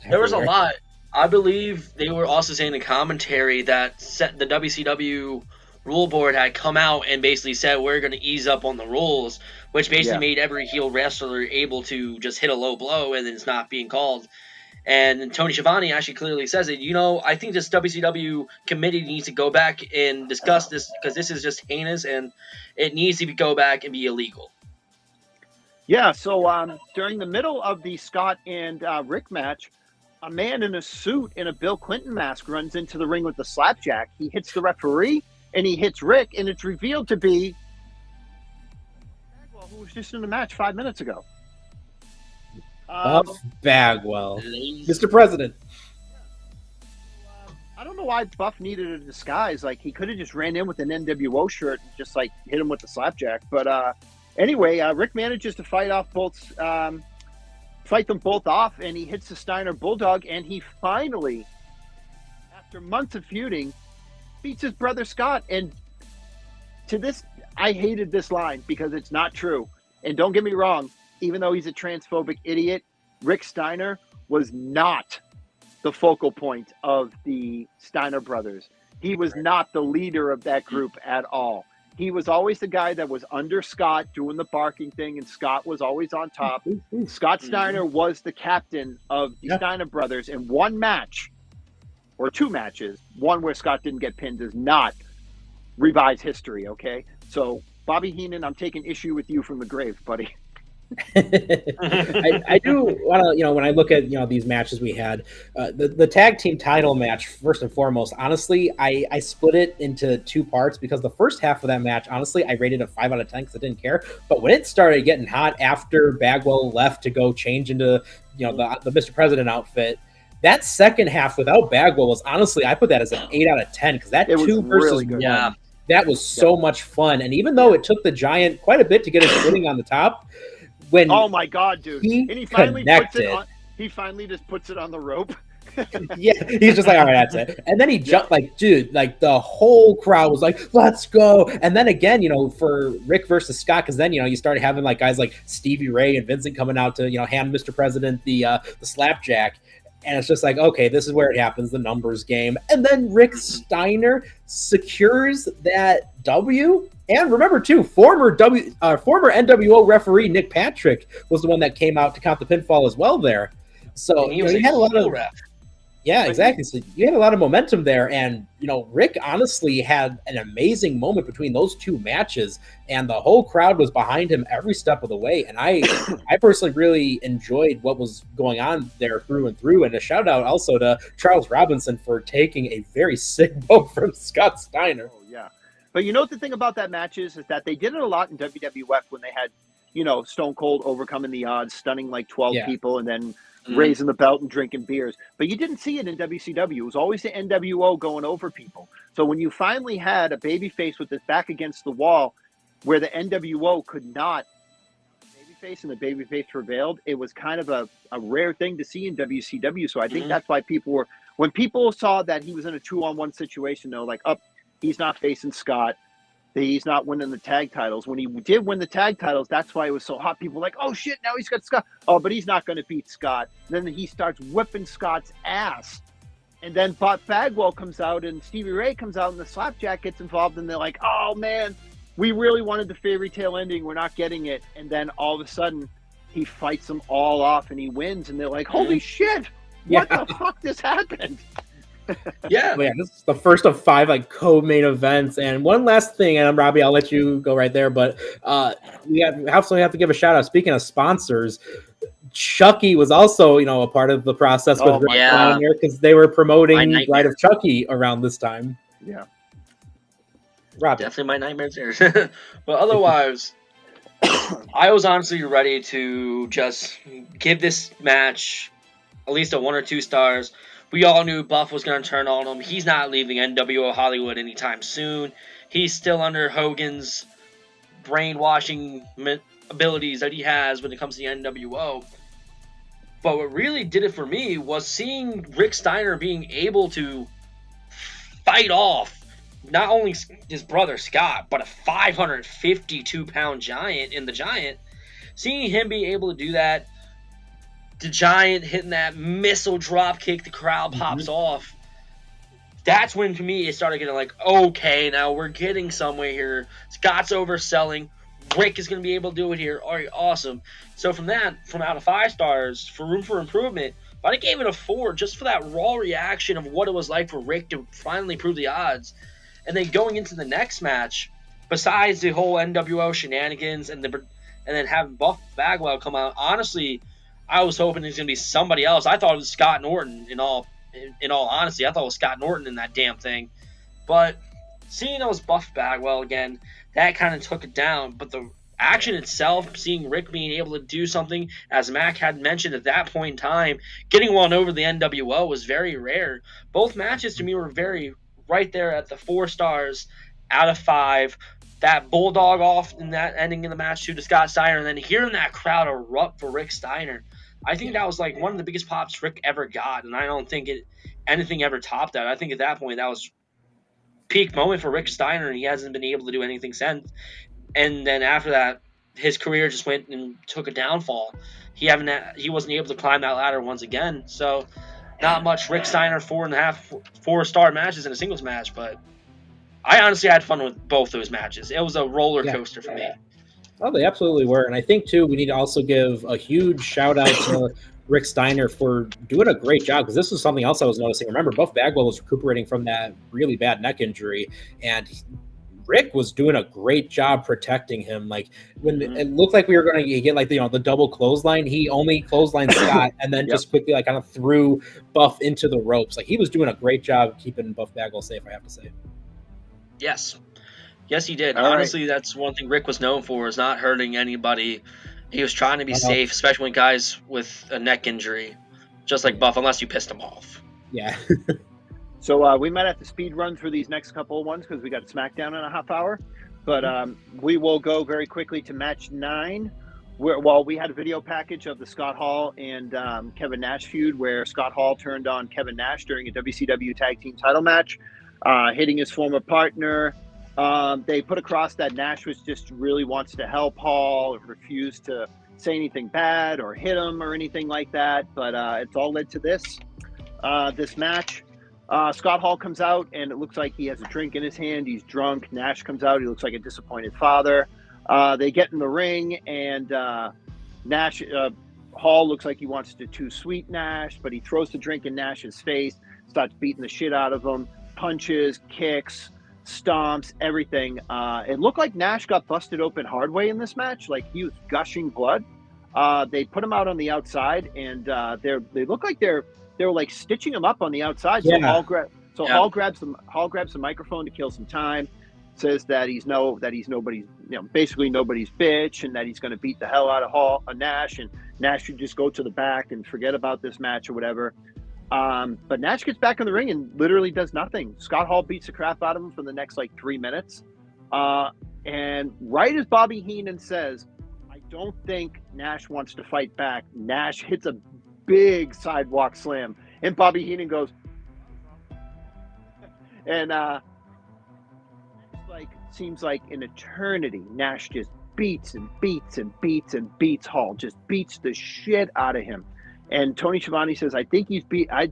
There was a lot. I believe they were also saying in commentary that the WCW rule board had come out and basically said we're going to ease up on the rules, which basically made every heel wrestler able to just hit a low blow and then it's not being called. And Tony Schiavone actually clearly says it. I think this WCW committee needs to go back and discuss this because this is just heinous and it needs to go back and be illegal. Yeah, so during the middle of the Scott and Rick match, a man in a suit in a Bill Clinton mask runs into the ring with the slapjack. He hits the referee, and he hits Rick, and it's revealed to be Bagwell, who was just in the match 5 minutes ago. Buff Bagwell. Mr. President. I don't know why Buff needed a disguise. Like, he could have just ran in with an NWO shirt and just, like, hit him with the slapjack. But anyway, Rick manages to fight them both off, and he hits the Steiner Bulldog, and he finally, after months of feuding, beats his brother Scott. And to this, I hated this line because it's not true. And don't get me wrong, even though he's a transphobic idiot, Rick Steiner was not the focal point of the Steiner brothers. He was not the leader of that group at all. He was always the guy that was under Scott doing the barking thing, and Scott was always on top. Scott Steiner was the captain of the Steiner brothers in one match, or two matches. One where Scott didn't get pinned does not revise history, okay? So, Bobby Heenan, I'm taking issue with you from the grave, buddy. I do want to, when I look at, these matches we had, the tag team title match, first and foremost, honestly, I split it into two parts because the first half of that match, honestly, I rated a 5 out of 10 because I didn't care. But when it started getting hot after Bagwell left to go change into, the Mr. President outfit, that second half without Bagwell was honestly, I put that as an 8 out of 10 because that it 2 versus really 1, that was so much fun. And even though it took the Giant quite a bit to get his footing on the top, oh my God, dude! And he finally just puts it on the rope. Yeah, he's just like, all right, that's it. And then he jumped, the whole crowd was like, let's go. And then again, for Rick versus Scott, because then you started having guys like Stevie Ray and Vincent coming out to hand Mr. President the slapjack. And it's just like, okay, this is where it happens, the numbers game. And then Rick Steiner secures that W. And remember, too, former NWO referee Nick Patrick was the one that came out to count the pinfall as well there. So he was he had a lot of ref. Yeah, But exactly. So you had a lot of momentum there, and Rick honestly had an amazing moment between those two matches, and the whole crowd was behind him every step of the way. And I personally really enjoyed what was going on there through and through. And a shout out also to Charles Robinson for taking a very sick bump from Scott Steiner. Oh yeah, but you know what the thing about that match is that they did it a lot in WWF when they had, Stone Cold overcoming the odds, stunning like 12 Yeah. people, and then raising the belt and drinking beers. But you didn't see it in WCW. It was always the NWO going over people. So when you finally had a babyface with his back against the wall, where the NWO could not babyface and the babyface prevailed, it was kind of a rare thing to see in WCW. So I think that's why when people saw that he was in a 2-on-1 situation, they're like, he's not facing Scott. He's not winning the tag titles. When he did win the tag titles, that's why it was so hot. People were like, oh shit, now he's got Scott. Oh, but he's not going to beat Scott. Then he starts whipping Scott's ass. And then Bob Bagwell comes out and Stevie Ray comes out and the Slapjack gets involved. And they're like, oh man, we really wanted the fairy tale ending. We're not getting it. And then all of a sudden he fights them all off and he wins. And they're like, holy shit, what the fuck just happened? Yeah, this is the first of 5 co-main events. And one last thing, and Robbie, I'll let you go right there, but we have to give a shout out. Speaking of sponsors, Chucky was also a part of the process with Rick Steiner, because they were promoting Ride of Chucky around this time. Yeah, Robbie. Definitely my nightmares there. But otherwise, I was honestly ready to just give this match at least a 1 or 2 stars. We all knew Buff was going to turn on him. He's not leaving NWO Hollywood anytime soon. He's still under Hogan's brainwashing abilities that he has when it comes to the NWO. But what really did it for me was seeing Rick Steiner being able to fight off not only his brother Scott, but a 552-pound giant in the Giant. Seeing him be able to do that, the Giant hitting that missile drop kick, the crowd pops off. That's when, to me, it started getting like, okay, now we're getting somewhere here. Scott's overselling. Rick is going to be able to do it here. All right, awesome. So from out of 5 stars, for room for improvement, but I gave it a 4 just for that raw reaction of what it was like for Rick to finally prove the odds. And then going into the next match, besides the whole NWO shenanigans and then having Buff Bagwell come out, honestly, I was hoping it was going to be somebody else. I thought it was Scott Norton, in all honesty. I thought it was Scott Norton in that damn thing. But seeing it was Buff Bagwell again, that kind of took it down. But the action itself, seeing Rick being able to do something, as Mack had mentioned at that point in time, getting one over the NWO was very rare. Both matches to me were very right there at the 4 stars out of 5. That bulldog off in that ending in the match to Scott Steiner, and then hearing that crowd erupt for Rick Steiner. I think that was like one of the biggest pops Rick ever got, and I don't think anything ever topped that. I think at that point that was peak moment for Rick Steiner, and he hasn't been able to do anything since. And then after that, his career just went and took a downfall. He wasn't able to climb that ladder once again. So not much Rick Steiner 4-star matches in a singles match, but I honestly had fun with both those matches. It was a roller coaster for me. Oh, they absolutely were. And I think, too, we need to also give a huge shout-out to Rick Steiner for doing a great job, because this was something else I was noticing. Remember, Buff Bagwell was recuperating from that really bad neck injury, and Rick was doing a great job protecting him. Like, when it looked like we were going to get, like, the double clothesline, he only clotheslined Scott and then just quickly, kind of threw Buff into the ropes. Like, he was doing a great job keeping Buff Bagwell safe, I have to say. Yes, he did. Honestly, that's one thing Rick was known for, is not hurting anybody. He was trying to be safe, especially when guys with a neck injury, just like Buff, unless you pissed him off. Yeah. So we might have to speed run through these next couple of ones because we got SmackDown in a half hour. But we will go very quickly to match 9. We had a video package of the Scott Hall and Kevin Nash feud, where Scott Hall turned on Kevin Nash during a WCW Tag Team title match, hitting his former partner. They put across that Nash just really wants to help Hall, refused to say anything bad or hit him or anything like that. But it's all led to this match. Scott Hall comes out, and it looks like he has a drink in his hand. He's drunk. Nash comes out. He looks like a disappointed father. They get in the ring, and Nash Hall looks like he wants to too sweet Nash, but he throws the drink in Nash's face, starts beating the shit out of him, punches, kicks, stomps, everything. It looked like Nash got busted open hard way in this match, like he was gushing blood. They put him out on the outside, and they look like they're like stitching him up on the outside. So Yeah. Hall grabs the microphone to kill some time. Says that he's nobody's, basically nobody's bitch, and that he's going to beat the hell out of Nash, and Nash should just go to the back and forget about this match or whatever. But Nash gets back in the ring and literally does nothing. Scott Hall beats the crap out of him for the next 3 minutes. And right as Bobby Heenan says, I don't think Nash wants to fight back, Nash hits a big sidewalk slam, and Bobby Heenan goes, and seems like an eternity. Nash just beats and beats and beats and beats Hall, just beats the shit out of him. And Tony Schiavone says, I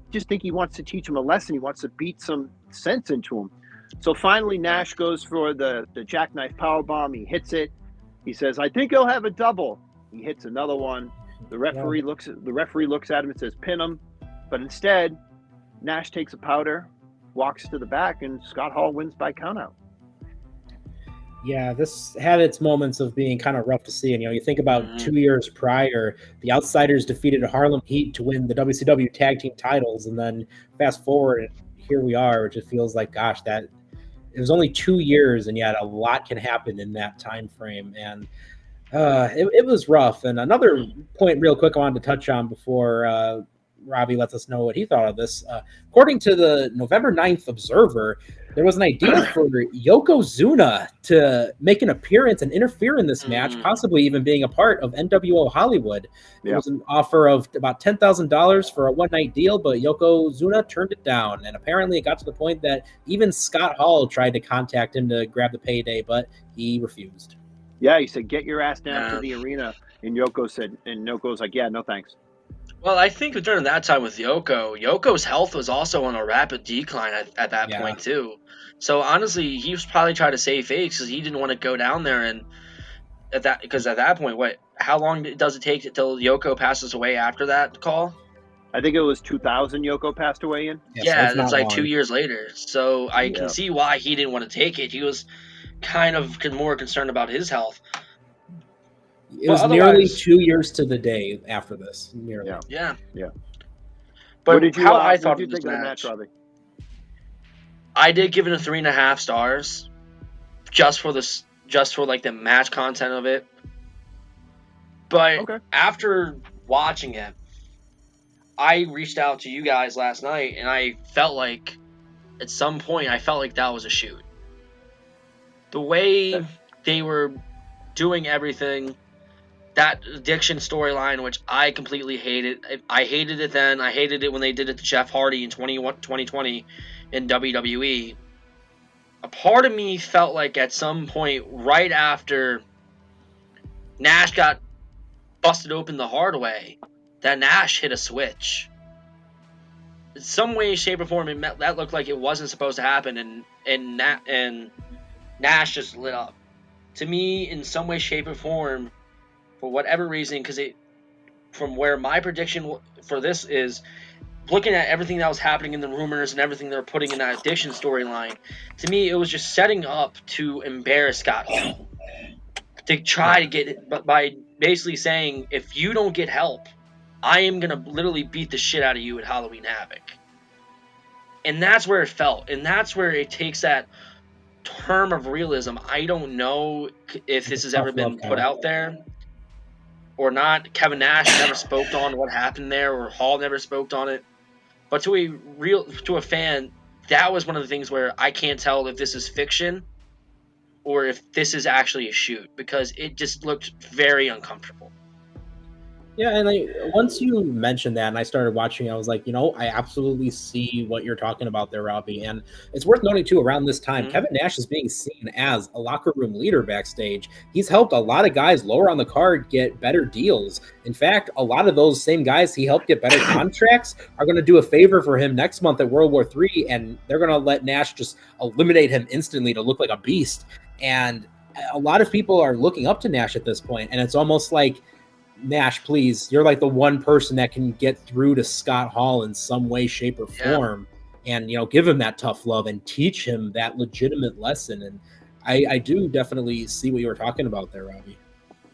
just think he wants to teach him a lesson. He wants to beat some sense into him. So finally, Nash goes for the jackknife powerbomb. He hits it. He says, I think he'll have a double. He hits another one. The referee looks at him and says, pin him. But instead, Nash takes a powder, walks to the back, and Scott Hall wins by countout. Yeah, this had its moments of being kind of rough to see. And, you think about 2 years prior, the Outsiders defeated Harlem Heat to win the WCW Tag Team titles. And then fast forward, here we are, which it feels like, gosh, that it was only 2 years, and yet a lot can happen in that time frame. And it was rough. And another point real quick I wanted to touch on before Robby lets us know what he thought of this. According to the November 9th Observer, there was an idea for Yokozuna to make an appearance and interfere in this match, possibly even being a part of NWO Hollywood. There was an offer of about $10,000 for a one-night deal, but Yokozuna turned it down. And apparently it got to the point that even Scott Hall tried to contact him to grab the payday, but he refused. Yeah, he said, get your ass down to the arena. And Yoko's like, yeah, no thanks. Well, I think during that time with Yoko's health was also on a rapid decline at that point too. So honestly, he was probably trying to save face because he didn't want to go down there and at that point, how long does it take until Yoko passes away after that call? I think it was 2000 Yoko passed away in. Yeah, so it's like long. 2 years later. So I can see why he didn't want to take it. He was kind of more concerned about his health. It was nearly 2 years to the day after this. Nearly. Yeah. But what did you think of the match, Robby? I did give it a 3.5 stars, just for the match content of it. But after watching it, I reached out to you guys last night, and I felt like at some point that was a shoot. The way they were doing everything. That addiction storyline, which I completely hated. I hated it then. I hated it when they did it to Jeff Hardy in 2020 in WWE. A part of me felt like at some point, right after Nash got busted open the hard way, that Nash hit a switch. In some way, shape, or form, that looked like it wasn't supposed to happen, and Nash just lit up. To me, in some way, shape, or form, for whatever reason, because from where my prediction for this is, looking at everything that was happening in the rumors and everything they're putting in that addiction storyline, to me it was just setting up to embarrass Scott Hall. To try to get it, by basically saying, if you don't get help, I am going to literally beat the shit out of you at Halloween Havoc. And that's where it felt. And that's where it takes that term of realism. I don't know if this has ever been put out there or not. Kevin Nash never spoke on what happened there, or Hall never spoke on it. But to a fan, that was one of the things where I can't tell if this is fiction or if this is actually a shoot, because it just looked very uncomfortable. Yeah, and once you mentioned that and I started watching, I was like, I absolutely see what you're talking about there, Robby. And it's worth noting, too, around this time, Kevin Nash is being seen as a locker room leader backstage. He's helped a lot of guys lower on the card get better deals. In fact, a lot of those same guys he helped get better contracts are going to do a favor for him next month at World War III, and they're going to let Nash just eliminate him instantly to look like a beast. And a lot of people are looking up to Nash at this point, and it's almost like Nash, please, you're like the one person that can get through to Scott Hall in some way, shape, or form, and give him that tough love and teach him that legitimate lesson. And I do definitely see what you were talking about there, Robby.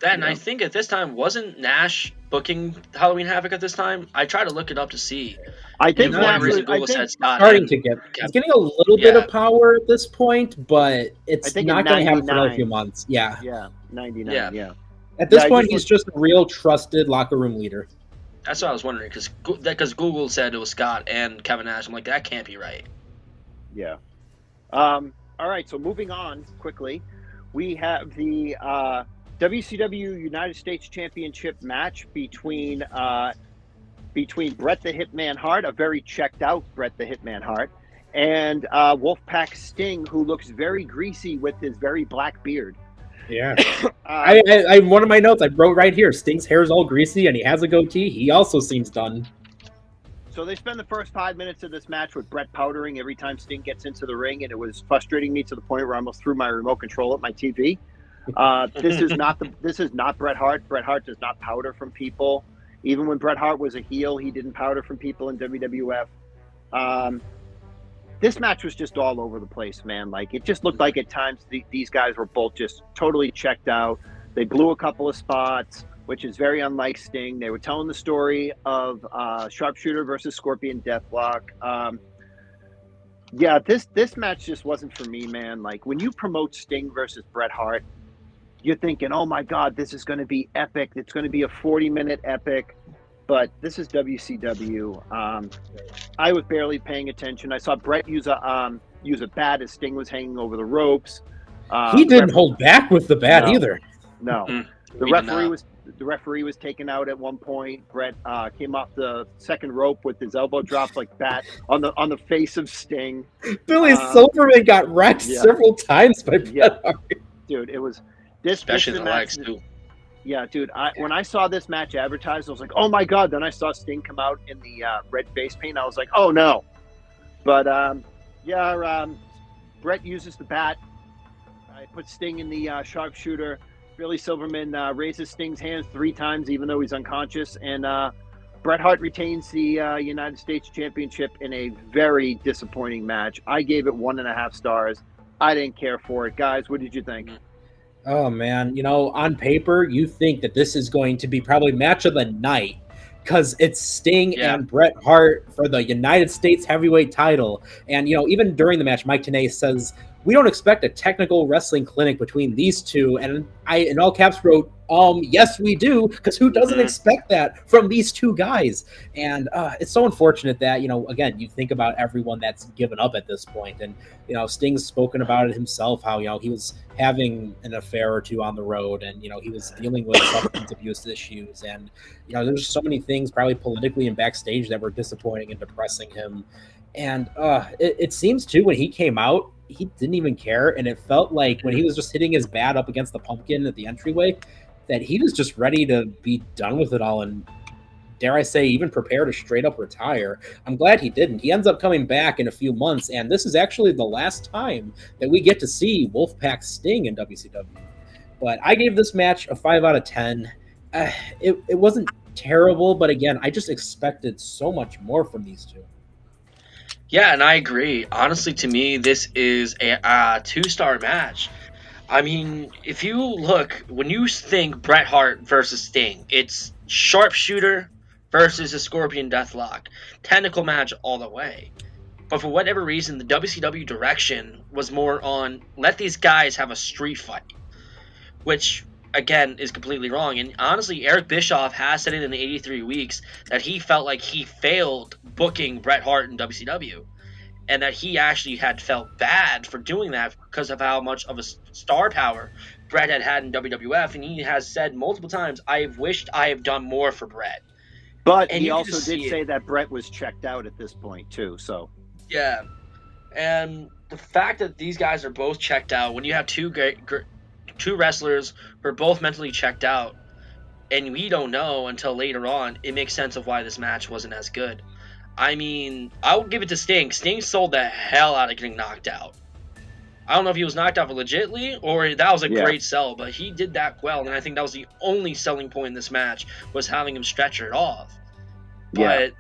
And I think at this time, wasn't Nash booking Halloween Havoc at this time? I tried to look it up to see. I think for whatever Nash reason Google said Scott. Starting to get, he's getting a little bit of power at this point, but it's not going to happen for another few months. Yeah. Yeah, 99, yeah. At this point, he's just a real trusted locker room leader. That's what I was wondering, because Google said it was Scott and Kevin Nash. I'm like, that can't be right. Yeah. All right, so moving on quickly, we have the WCW United States Championship match between Bret the Hitman Hart, a very checked out Bret the Hitman Hart, and Wolfpack Sting, who looks very greasy with his very black beard. Yeah. I one of my notes I wrote right here, Sting's hair is all greasy and he has a goatee. He also seems done. So they spend the first 5 minutes of this match with Bret powdering every time Sting gets into the ring, and it was frustrating me to the point where I almost threw my remote control at my TV. This is not Bret Hart. Bret Hart does not powder from people. Even when Bret Hart was a heel, he didn't powder from people in WWF. This match was just all over the place, man. Like, it just looked like at times these guys were both just totally checked out. They blew a couple of spots, which is very unlike Sting. They were telling the story of Sharpshooter versus Scorpion Deathlock. Yeah, this match just wasn't for me, man. Like, when you promote Sting versus Bret Hart, you're thinking, oh my God, this is going to be epic. It's going to be a 40-minute epic. But this is WCW. I was barely paying attention. I saw Bret use a bat as Sting was hanging over the ropes. He didn't hold back with the bat either. No, the referee was taken out at one point. Bret came off the second rope with his elbow dropped like bat on the face of Sting. Billy Silverman got wrecked several times by Bret Hart. Dude, it was especially the legs too. Yeah, dude. When I saw this match advertised, I was like, "Oh my God!" Then I saw Sting come out in the red face paint. I was like, "Oh no!" But Bret uses the bat. I put Sting in the sharpshooter. Billy Silverman raises Sting's hands 3 times, even though he's unconscious, and Bret Hart retains the United States Championship in a very disappointing match. I gave it 1.5 stars. I didn't care for it, guys. What did you think? Oh, man. On paper, you think that this is going to be probably match of the night because it's Sting and Bret Hart for the United States heavyweight title. And, even during the match, Mike Tenay says, we don't expect a technical wrestling clinic between these two. And I, in all caps, wrote, yes, we do, because who doesn't expect that from these two guys? And it's so unfortunate that, again, you think about everyone that's given up at this point. And, Sting's spoken about it himself, how, he was having an affair or two on the road and, he was dealing with substance abuse issues. And, there's so many things probably politically and backstage that were disappointing and depressing him. And it seems, too, when he came out, he didn't even care. And it felt like when he was just hitting his bat up against the pumpkin at the entryway, that he was just ready to be done with it all and, dare I say, even prepare to straight up retire. I'm glad he didn't. He ends up coming back in a few months, and this is actually the last time that we get to see Wolfpack Sting in WCW. But I gave this match a 5 out of 10. It wasn't terrible, but again, I just expected so much more from these two. Yeah, and I agree. Honestly, to me, this is a 2-star match. I mean, if you look, when you think Bret Hart versus Sting, it's sharpshooter versus a Scorpion Deathlock. Technical match all the way. But for whatever reason, the WCW direction was more on, let these guys have a street fight. Which, again, is completely wrong. And honestly, Eric Bischoff has said it in the 83 weeks that he felt like he failed booking Bret Hart in WCW. And that he actually had felt bad for doing that because of how much of a star power Bret had in WWF. And he has said multiple times, I've wished I have done more for Bret. But he also did say that Bret was checked out at this point, too. So yeah. And the fact that these guys are both checked out, when you have two wrestlers who are both mentally checked out, and we don't know until later on, it makes sense of why this match wasn't as good. I mean, I will give it to Sting. Sting sold the hell out of getting knocked out. I don't know if he was knocked out legitly or that was a Yeah. great sell, but he did that well, and I think that was the only selling point in this match was having him stretch it off. Yeah. But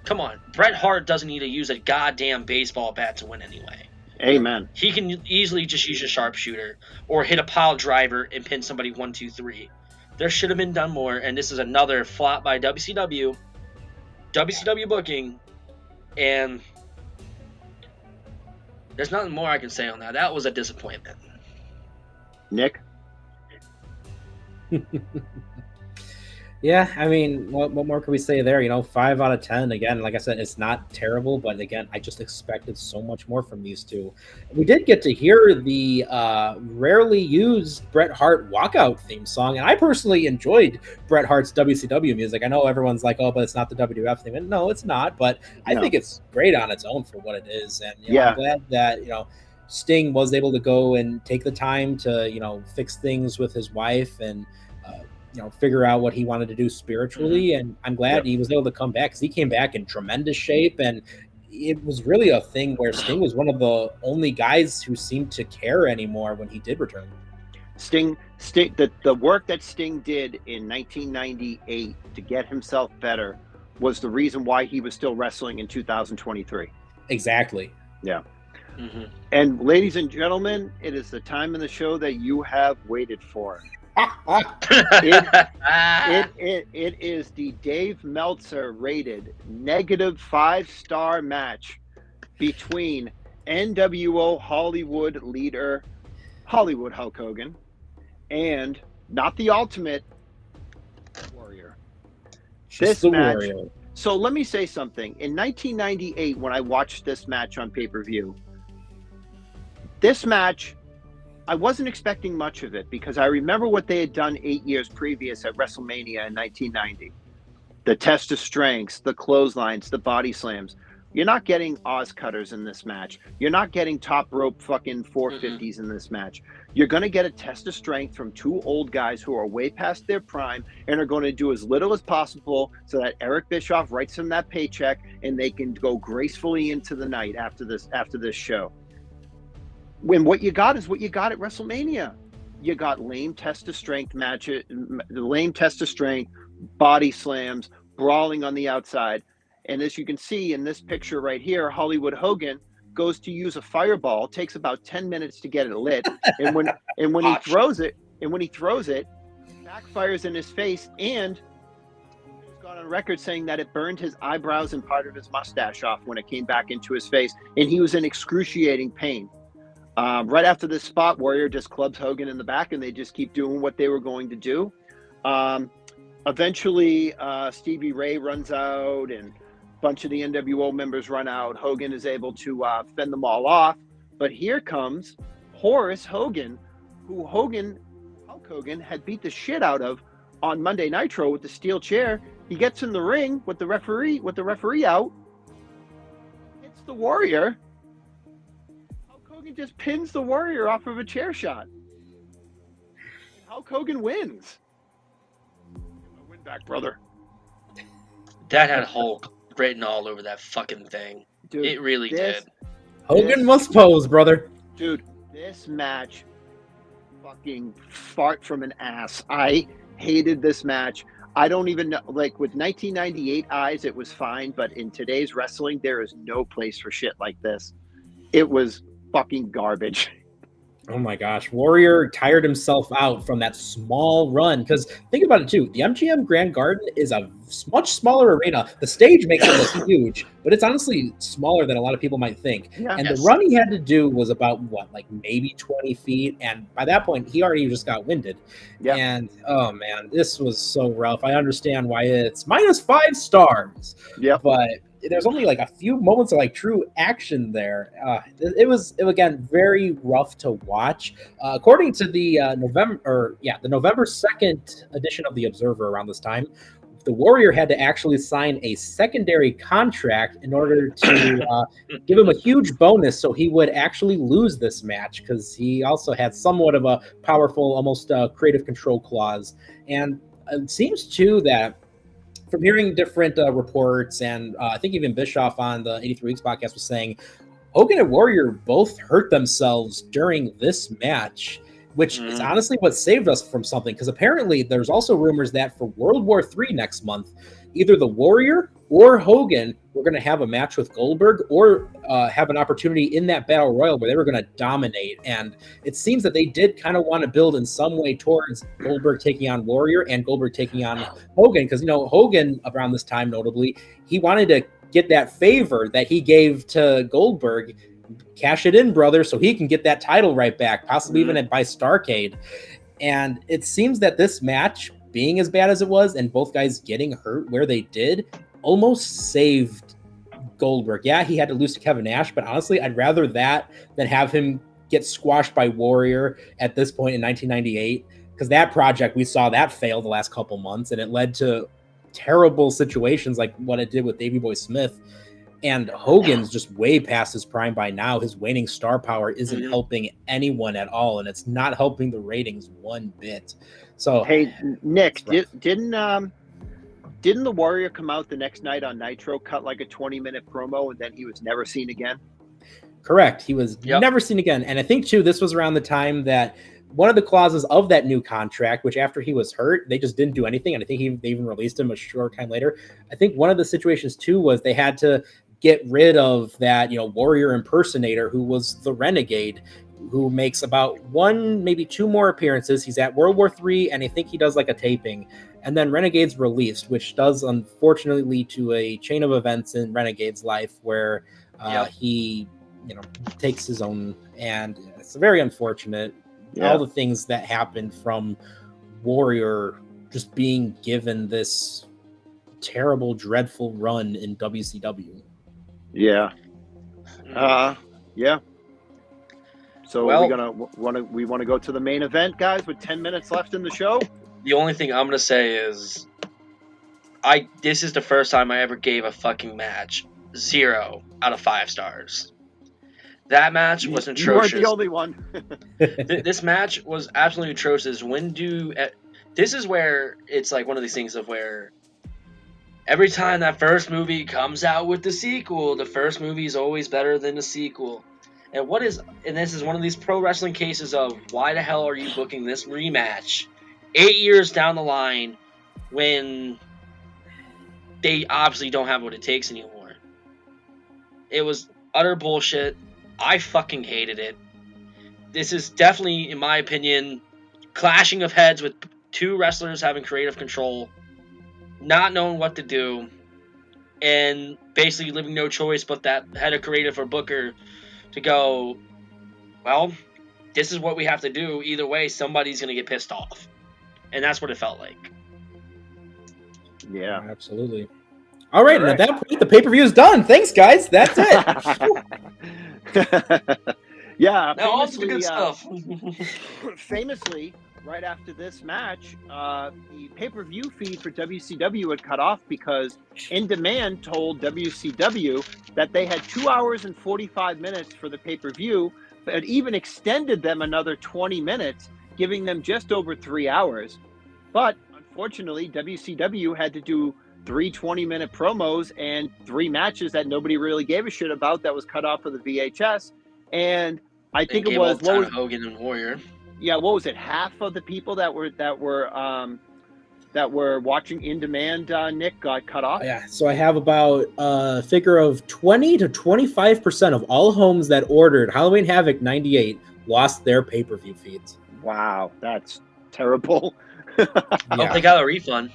come on, Bret Hart doesn't need to use a goddamn baseball bat to win anyway. Amen. He can easily just use a sharpshooter or hit a pile driver and pin somebody 1, 2, 3. There should have been done more, and this is another flop by WCW booking, and there's nothing more I can say on that. That was a disappointment. Nick? Yeah, I mean, what more can we say there? 5 out of 10. Again, like I said, it's not terrible, but again, I just expected so much more from these two. We did get to hear the rarely used Bret Hart walkout theme song, and I personally enjoyed Bret Hart's WCW music. I know everyone's like, "Oh, but it's not the WWF theme." And no, it's not, but I think it's great on its own for what it is. And I'm glad that Sting was able to go and take the time to fix things with his wife and figure out what he wanted to do spiritually. And I'm glad he was able to come back because he came back in tremendous shape. And it was really a thing where Sting was one of the only guys who seemed to care anymore when he did return. Sting, the work that Sting did in 1998 to get himself better was the reason why he was still wrestling in 2023. Exactly. Yeah. And ladies and gentlemen, it is the time in the show that you have waited for. It is the Dave Meltzer rated -5-star match between NWO Hollywood leader Hollywood Hulk Hogan and not the Ultimate Warrior. This match. Warrior. So let me say something. In 1998, when I watched this match on pay-per-view, this match, I wasn't expecting much of it because I remember what they had done 8 years previous at WrestleMania in 1990. The test of strengths, the clotheslines, the body slams. You're not getting Oz cutters in this match. You're not getting top rope fucking 450s in this match. You're going to get a test of strength from two old guys who are way past their prime and are going to do as little as possible so that Eric Bischoff writes them that paycheck and they can go gracefully into the night after this show. When what you got is what you got at WrestleMania. You got lame test of strength matches, lame test of strength, body slams, brawling on the outside. And as you can see in this picture right here, Hollywood Hogan goes to use a fireball, takes about 10 minutes to get it lit. And when he throws it, backfires in his face, and he's gone on record saying that it burned his eyebrows and part of his mustache off when it came back into his face. And he was in excruciating pain. Right after this spot, Warrior just clubs Hogan in the back, and they just keep doing what they were going to do. Eventually, Stevie Ray runs out, and a bunch of the NWO members run out. Hogan is able to fend them all off. But here comes Horace Hogan, who Hulk Hogan had beat the shit out of on Monday Nitro with the steel chair. He gets in the ring with the referee out, hits the Warrior. He just pins the Warrior off of a chair shot. Hulk Hogan wins. Win back, brother. That had Hulk written all over that fucking thing. Dude, it really did. Hogan must pose, brother. Dude, this match fucking fart from an ass. I hated this match. I don't even know, like with 1998 eyes, it was fine, but in today's wrestling, there is no place for shit like this. It was fucking garbage. Oh my gosh. Warrior tired himself out from that small run. Because think about it too. The MGM Grand Garden is a much smaller arena. The stage makes it look huge, but it's honestly smaller than a lot of people might think. Yeah. And the run he had to do was about maybe 20 feet. And by that point, he already just got winded. Yeah. And oh man, this was so rough. I understand why it's -5 stars. Yeah. But there's only a few moments of true action there. It was again very rough to watch. According to the November 2nd edition of the Observer around this time, the Warrior had to actually sign a secondary contract in order to give him a huge bonus so he would actually lose this match because he also had somewhat of a powerful, almost creative control clause. And it seems too that from hearing different reports, and I think even Bischoff on the 83 Weeks podcast was saying Hogan and Warrior both hurt themselves during this match, which is honestly what saved us from something. Because apparently there's also rumors that for World War III next month, either the Warrior or Hogan were going to have a match with Goldberg or have an opportunity in that Battle Royal where they were going to dominate. And it seems that they did kind of want to build in some way towards Goldberg taking on Warrior and Goldberg taking on Hogan. Because, Hogan, around this time, notably, he wanted to get that favor that he gave to Goldberg, cash it in, brother, so he can get that title right back, possibly even by Starrcade. And it seems that this match, being as bad as it was, and both guys getting hurt where they did, almost saved Goldberg. Yeah, he had to lose to Kevin Nash, but honestly, I'd rather that than have him get squashed by Warrior at this point in 1998, because that project, we saw that fail the last couple months, and it led to terrible situations like what it did with Davey Boy Smith. And Hogan's just way past his prime by now. His waning star power isn't helping anyone at all, and it's not helping the ratings one bit. So, hey, Nick, didn't the Warrior come out the next night on Nitro, cut like a 20-minute promo, and then he was never seen again? Correct. He was never seen again. And I think, too, this was around the time that one of the clauses of that new contract, which after he was hurt, they just didn't do anything. And I think they even released him a short time later. I think one of the situations, too, was they had to get rid of that, Warrior impersonator who was the Renegade, who makes about one, maybe two more appearances. He's at World War III, and I think he does like a taping. And then Renegade's released, which does unfortunately lead to a chain of events in Renegade's life where he, takes his own, and it's very unfortunate. Yeah. All the things that happened from Warrior just being given this terrible, dreadful run in WCW. Yeah. Yeah. So we want to go to the main event, guys, with 10 minutes left in the show. The only thing I'm gonna say is, this is the first time I ever gave a fucking match 0 out of 5 stars. That match was atrocious. You weren't the only one. This match was absolutely atrocious. This is where it's like one of these things of where every time that first movie comes out with the sequel, the first movie is always better than the sequel. And this is one of these pro wrestling cases of why the hell are you booking this rematch 8 years down the line when they obviously don't have what it takes anymore? It was utter bullshit. I fucking hated it. This is definitely, in my opinion, clashing of heads with two wrestlers having creative control, not knowing what to do, and basically leaving no choice but that head of creative or booker to go, well, this is what we have to do. Either way, somebody's going to get pissed off. And that's what it felt like. Yeah. Absolutely. All right, and at that point, the pay-per-view is done. Thanks, guys. That's it. Yeah. Now all the good stuff. Famously, right after this match, the pay-per-view feed for WCW had cut off because In Demand told WCW that they had 2 hours and 45 minutes for the pay-per-view, but even extended them another 20 minutes, giving them just over 3 hours. But unfortunately, WCW had to do 3 20-minute promos and 3 matches that nobody really gave a shit about that was cut off of the VHS. And I think it was Hogan and Warrior. Yeah, what was it? Half of the people that were watching In Demand, Nick, got cut off. Yeah, so I have about a figure of 20 to 25% of all homes that ordered Halloween Havoc '98 lost their pay-per-view feeds. Wow, that's terrible. I hope they got a refund.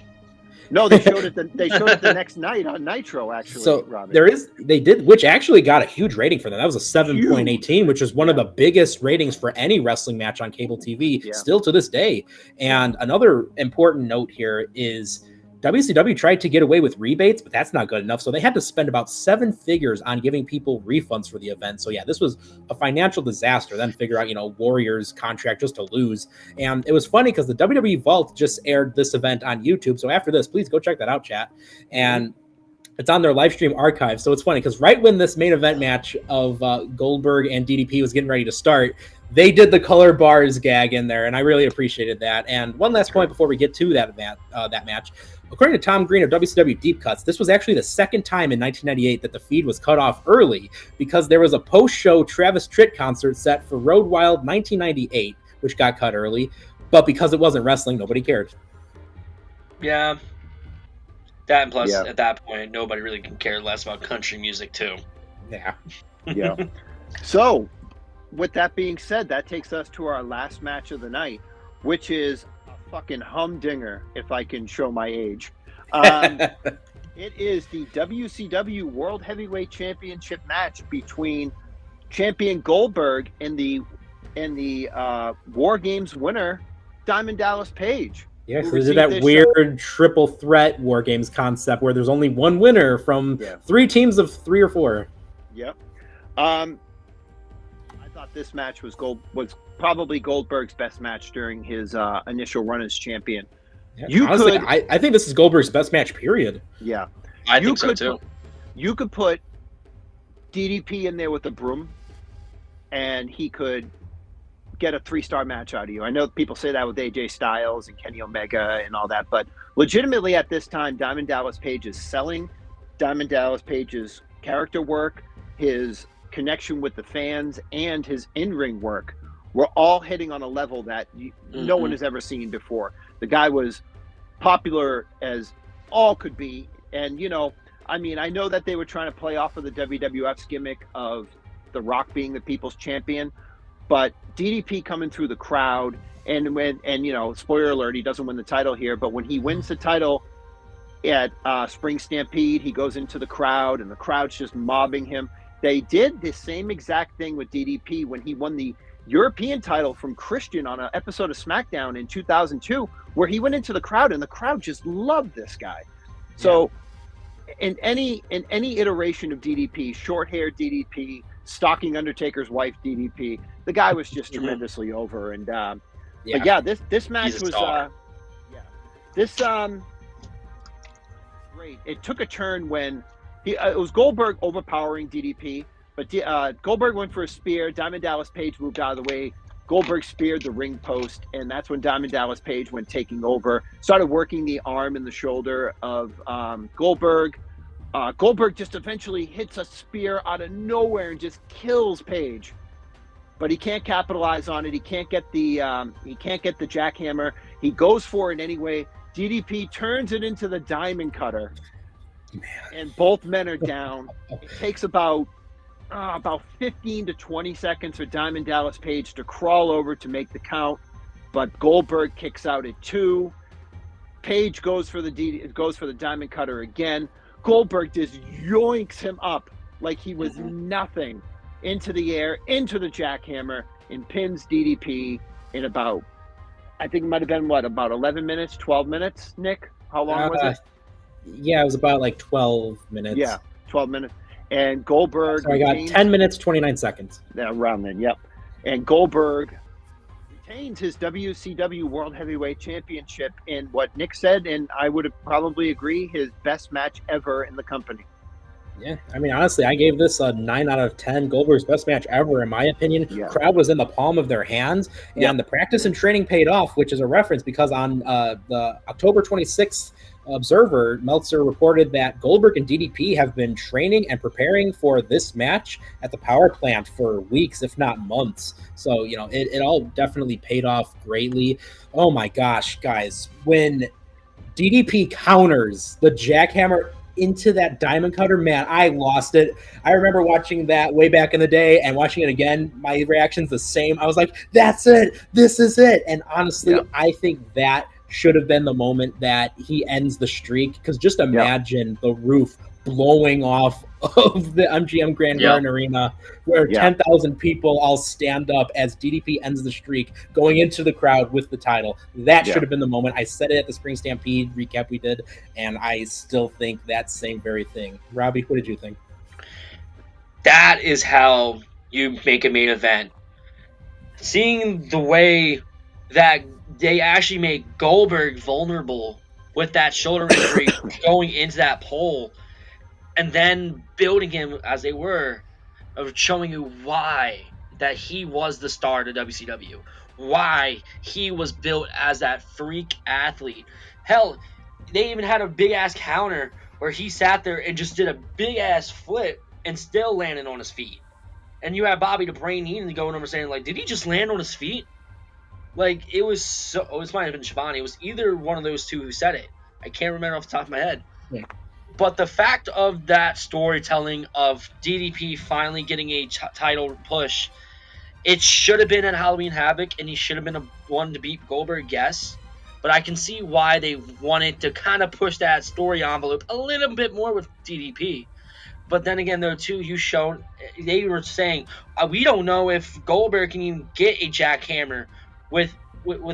No, they showed it. They showed it the next night on Nitro. Actually, so Robby. They did, which actually got a huge rating for them. That was a 7.18, which is one of the biggest ratings for any wrestling match on cable TV, still to this day. And another important note here is WCW tried to get away with rebates, but that's not good enough. So they had to spend about 7 figures on giving people refunds for the event. So yeah, this was a financial disaster. Then figure out, Warrior's contract just to lose. And it was funny because the WWE Vault just aired this event on YouTube. So after this, please go check that out, chat. And it's on their live stream archive. So it's funny because right when this main event match of Goldberg and DDP was getting ready to start, they did the color bars gag in there, and I really appreciated that. And one last point before we get to that match. According to Tom Green of WCW Deep Cuts, this was actually the second time in 1998 that the feed was cut off early because there was a post-show Travis Tritt concert set for Road Wild 1998, which got cut early, but because it wasn't wrestling, nobody cared. Yeah. That and plus, at that point, nobody really can care less about country music, too. Yeah. Yeah. So, with that being said, that takes us to our last match of the night, which is a fucking humdinger, if I can show my age. It is the WCW World Heavyweight Championship match between champion Goldberg and the War Games winner, Diamond Dallas Page. Yeah, so they did that weird triple threat War Games concept where there's only one winner from 3 teams of 3 or 4. Yep. I thought this match was probably Goldberg's best match during his initial run as champion. Yeah, honestly, I think this is Goldberg's best match, period. Yeah. I think so, too. You could put DDP in there with a broom, and he could get a 3-star match out of you. I know people say that with AJ Styles and Kenny Omega and all that, but legitimately at this time, Diamond Dallas Page is selling. Diamond Dallas Page's character work, his connection with the fans, and his in-ring work were all hitting on a level that no one has ever seen before. The guy was popular as all could be. And, I know that they were trying to play off of the WWF's gimmick of The Rock being the people's champion, but DDP coming through the crowd, and spoiler alert, he doesn't win the title here, but when he wins the title at Spring Stampede, he goes into the crowd, and the crowd's just mobbing him. They did the same exact thing with DDP when he won the European title from Christian on an episode of SmackDown in 2002, where he went into the crowd, and the crowd just loved this guy. So in any iteration of DDP, short-haired DDP, stalking Undertaker's wife DDP, the guy was just tremendously over. And but this match was great. It took a turn when it was Goldberg overpowering DDP, but Goldberg went for a spear. Diamond Dallas Page moved out of the way. Goldberg speared the ring post, and that's when Diamond Dallas Page went taking over, started working the arm and the shoulder of Goldberg. Goldberg just eventually hits a spear out of nowhere and just kills Page, but he can't capitalize on it. He can't get the jackhammer. He goes for it anyway. DDP turns it into the diamond cutter, and both men are down. It takes about 15 to 20 seconds for Diamond Dallas Page to crawl over to make the count, but Goldberg kicks out at 2. Page goes for the diamond cutter again. Goldberg just yoinks him up like he was nothing into the air, into the jackhammer, and pins DDP in about, I think it might have been about 11 minutes, 12 minutes, Nick? How long was it? Yeah, it was about like 12 minutes. Yeah, 12 minutes. And Goldberg... So I got 10 minutes, 29 seconds. Around then, yep. And Goldberg retains his WCW World Heavyweight Championship in what Nick said, and I would probably agree, his best match ever in the company. Yeah, honestly, I gave this a 9 out of 10. Goldberg's best match ever, in my opinion. Yeah. Crowd was in the palm of their hands, and the practice and training paid off, which is a reference because on the October 26th Observer, Meltzer reported that Goldberg and DDP have been training and preparing for this match at the power plant for weeks, if not months. So, it all definitely paid off greatly. Oh my gosh, guys, when DDP counters the jackhammer into that diamond cutter, man, I lost it. I remember watching that way back in the day and watching it again. My reaction's the same. I was like, that's it. This is it. And honestly, I think that should have been the moment that he ends the streak, because just imagine the roof blowing off of the MGM Grand Garden Arena where 10,000 people all stand up as DDP ends the streak going into the crowd with the title. That should have been the moment. I said it at the Spring Stampede recap we did, and I still think that same very thing. Robby, what did you think? That is how you make a main event. Seeing the way that they actually made Goldberg vulnerable with that shoulder injury going into that pole, and then building him as they were, of showing you why that he was the star to WCW, why he was built as that freak athlete. Hell, they even had a big ass counter where he sat there and just did a big ass flip and still landed on his feet. And you have Bobby the Brain Heenan going over saying, like, did he just land on his feet? Like, it was so. Oh, this might have been Shivani. It was either one of those two who said it. I can't remember off the top of my head. Yeah. But the fact of that storytelling of DDP finally getting a title push, it should have been at Halloween Havoc, and he should have been the one to beat Goldberg, yes. But I can see why they wanted to kind of push that story envelope a little bit more with DDP. But then again, though, too, they were saying, we don't know if Goldberg can even get a jackhammer with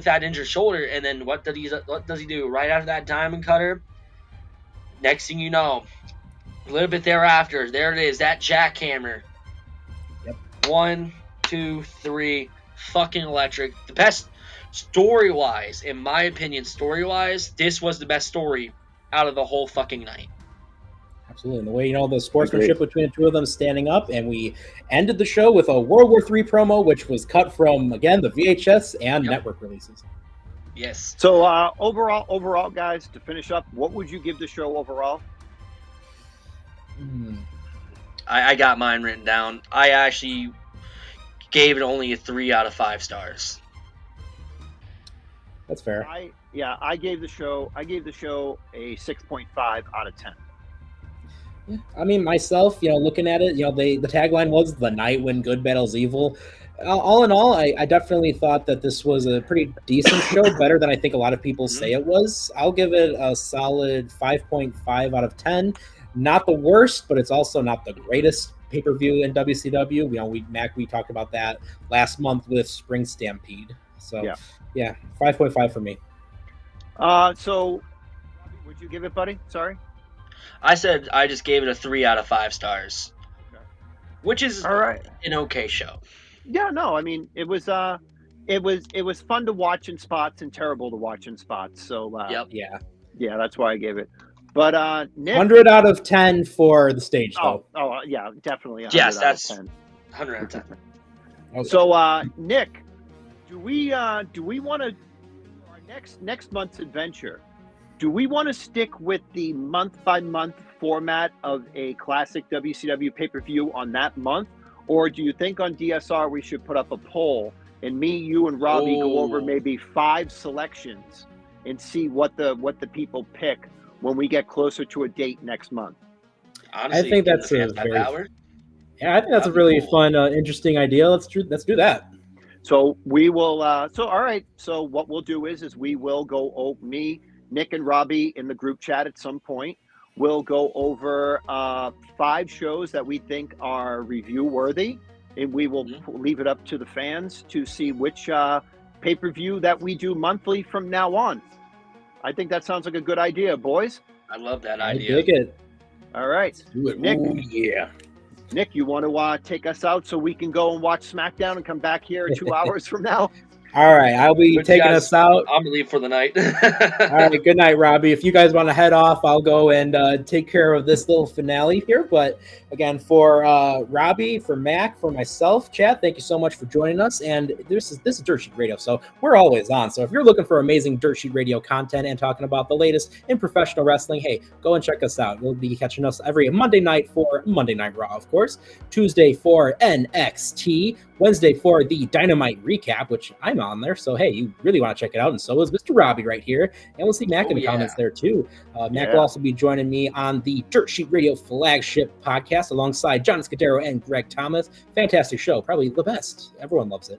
that injured shoulder. And then what does he do? Right after that diamond cutter, next thing you know, a little bit thereafter, there it is, that jackhammer. Yep. 1, 2, 3, fucking electric. The best story-wise, in my opinion, this was the best story out of the whole fucking night. Absolutely. And the way, the sportsmanship between the two of them standing up. And we ended the show with a World War III promo, which was cut from, again, the VHS and network releases. Yes. So overall, guys, to finish up, what would you give the show overall? I got mine written down. I actually gave it only a 3 out of 5 stars. That's fair. I gave the show a 6.5 out of 10. Yeah. I mean, myself, looking at it, the tagline was "The Night When Good Battles Evil." All in all, I definitely thought that this was a pretty decent show, better than I think a lot of people say it was. I'll give it a solid 5.5 out of 10. Not the worst, but it's also not the greatest pay-per-view in WCW. Mac, we talked about that last month with Spring Stampede. So, yeah 5.5 for me. So, would you give it, buddy? Sorry. I said I just gave it a 3 out of 5 stars, which is all right. An okay show. Yeah, no, I mean it was fun to watch in spots and terrible to watch in spots. So yeah, that's why I gave it. But Nick, 100 out of 10 for the stage, though. Oh yeah, definitely. Yes, that's 10. 100 out of 10. Okay. So Nick, do we want to our next month's adventure? Do we want to stick with the month-by-month format of a classic WCW pay-per-view on that month? Or do you think on DSR we should put up a poll and me, you, and Robby go over maybe 5 selections and see what the people pick when we get closer to a date next month? Honestly, I think that's I think that's a really fun, interesting idea. Let's do that. So we will. All right. So what we'll do is we will go over me, Nick, and Robby in the group chat at some point. We'll go over 5 shows that we think are review worthy, and we will leave it up to the fans to see which pay-per-view that we do monthly from now on. I think that sounds like a good idea, boys. I love that idea. I dig it. All right. Nick, yeah. Nick, you want to take us out so we can go and watch SmackDown and come back here 2 hours from now? All right, I'll be taking us out. I'm gonna leave for the night. All right, good night, Robby. If you guys want to head off, I'll go and take care of this little finale here. But again, for Robby, for Mac, for myself, Chad, thank you so much for joining us. And this is Dirt Sheet Radio, so we're always on. So if you're looking for amazing Dirt Sheet Radio content and talking about the latest in professional wrestling, hey, go and check us out. You'll be catching us every Monday night for Monday Night Raw, of course. Tuesday for NXT. Wednesday for the Dynamite recap, which I'm on there. So, hey, you really want to check it out. And so is Mr. Robby right here. And we'll see Mac in the comments there, too. Mac will also be joining me on the Dirt Sheet Radio flagship podcast alongside John Scudero and Greg Thomas. Fantastic show. Probably the best. Everyone loves it.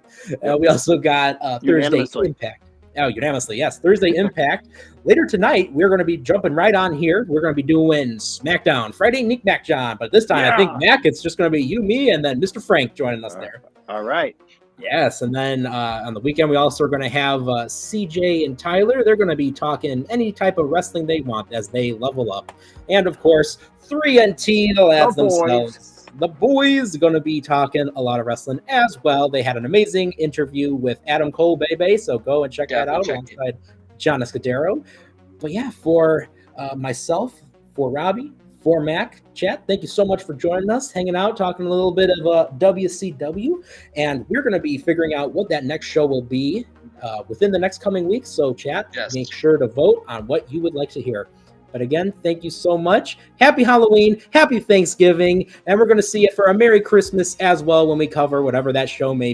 We also got Thursday Impact. Oh, unanimously, yes. Thursday Impact. Later tonight, we're going to be jumping right on here. We're going to be doing SmackDown Friday, Nick Mac John. But this time, I think, Mac, it's just going to be you, me, and then Mr. Frank joining us there. All right. Yes, and then on the weekend, we also are going to have CJ and Tyler. They're going to be talking any type of wrestling they want as they level up. And, of course, 3NT, the lads themselves. The boys are going to be talking a lot of wrestling as well. They had an amazing interview with Adam Cole, Bebe, so go and check that out alongside John Escudero. But, yeah, for myself, for Robby, for Mac, chat, thank you so much for joining us, hanging out, talking a little bit of WCW, and we're going to be figuring out what that next show will be within the next coming weeks. So chat, Yes. make sure to vote on what you would like to hear. But again, thank you so much. Happy Halloween, happy Thanksgiving, and we're going to see you for a Merry Christmas as well when we cover whatever that show may be.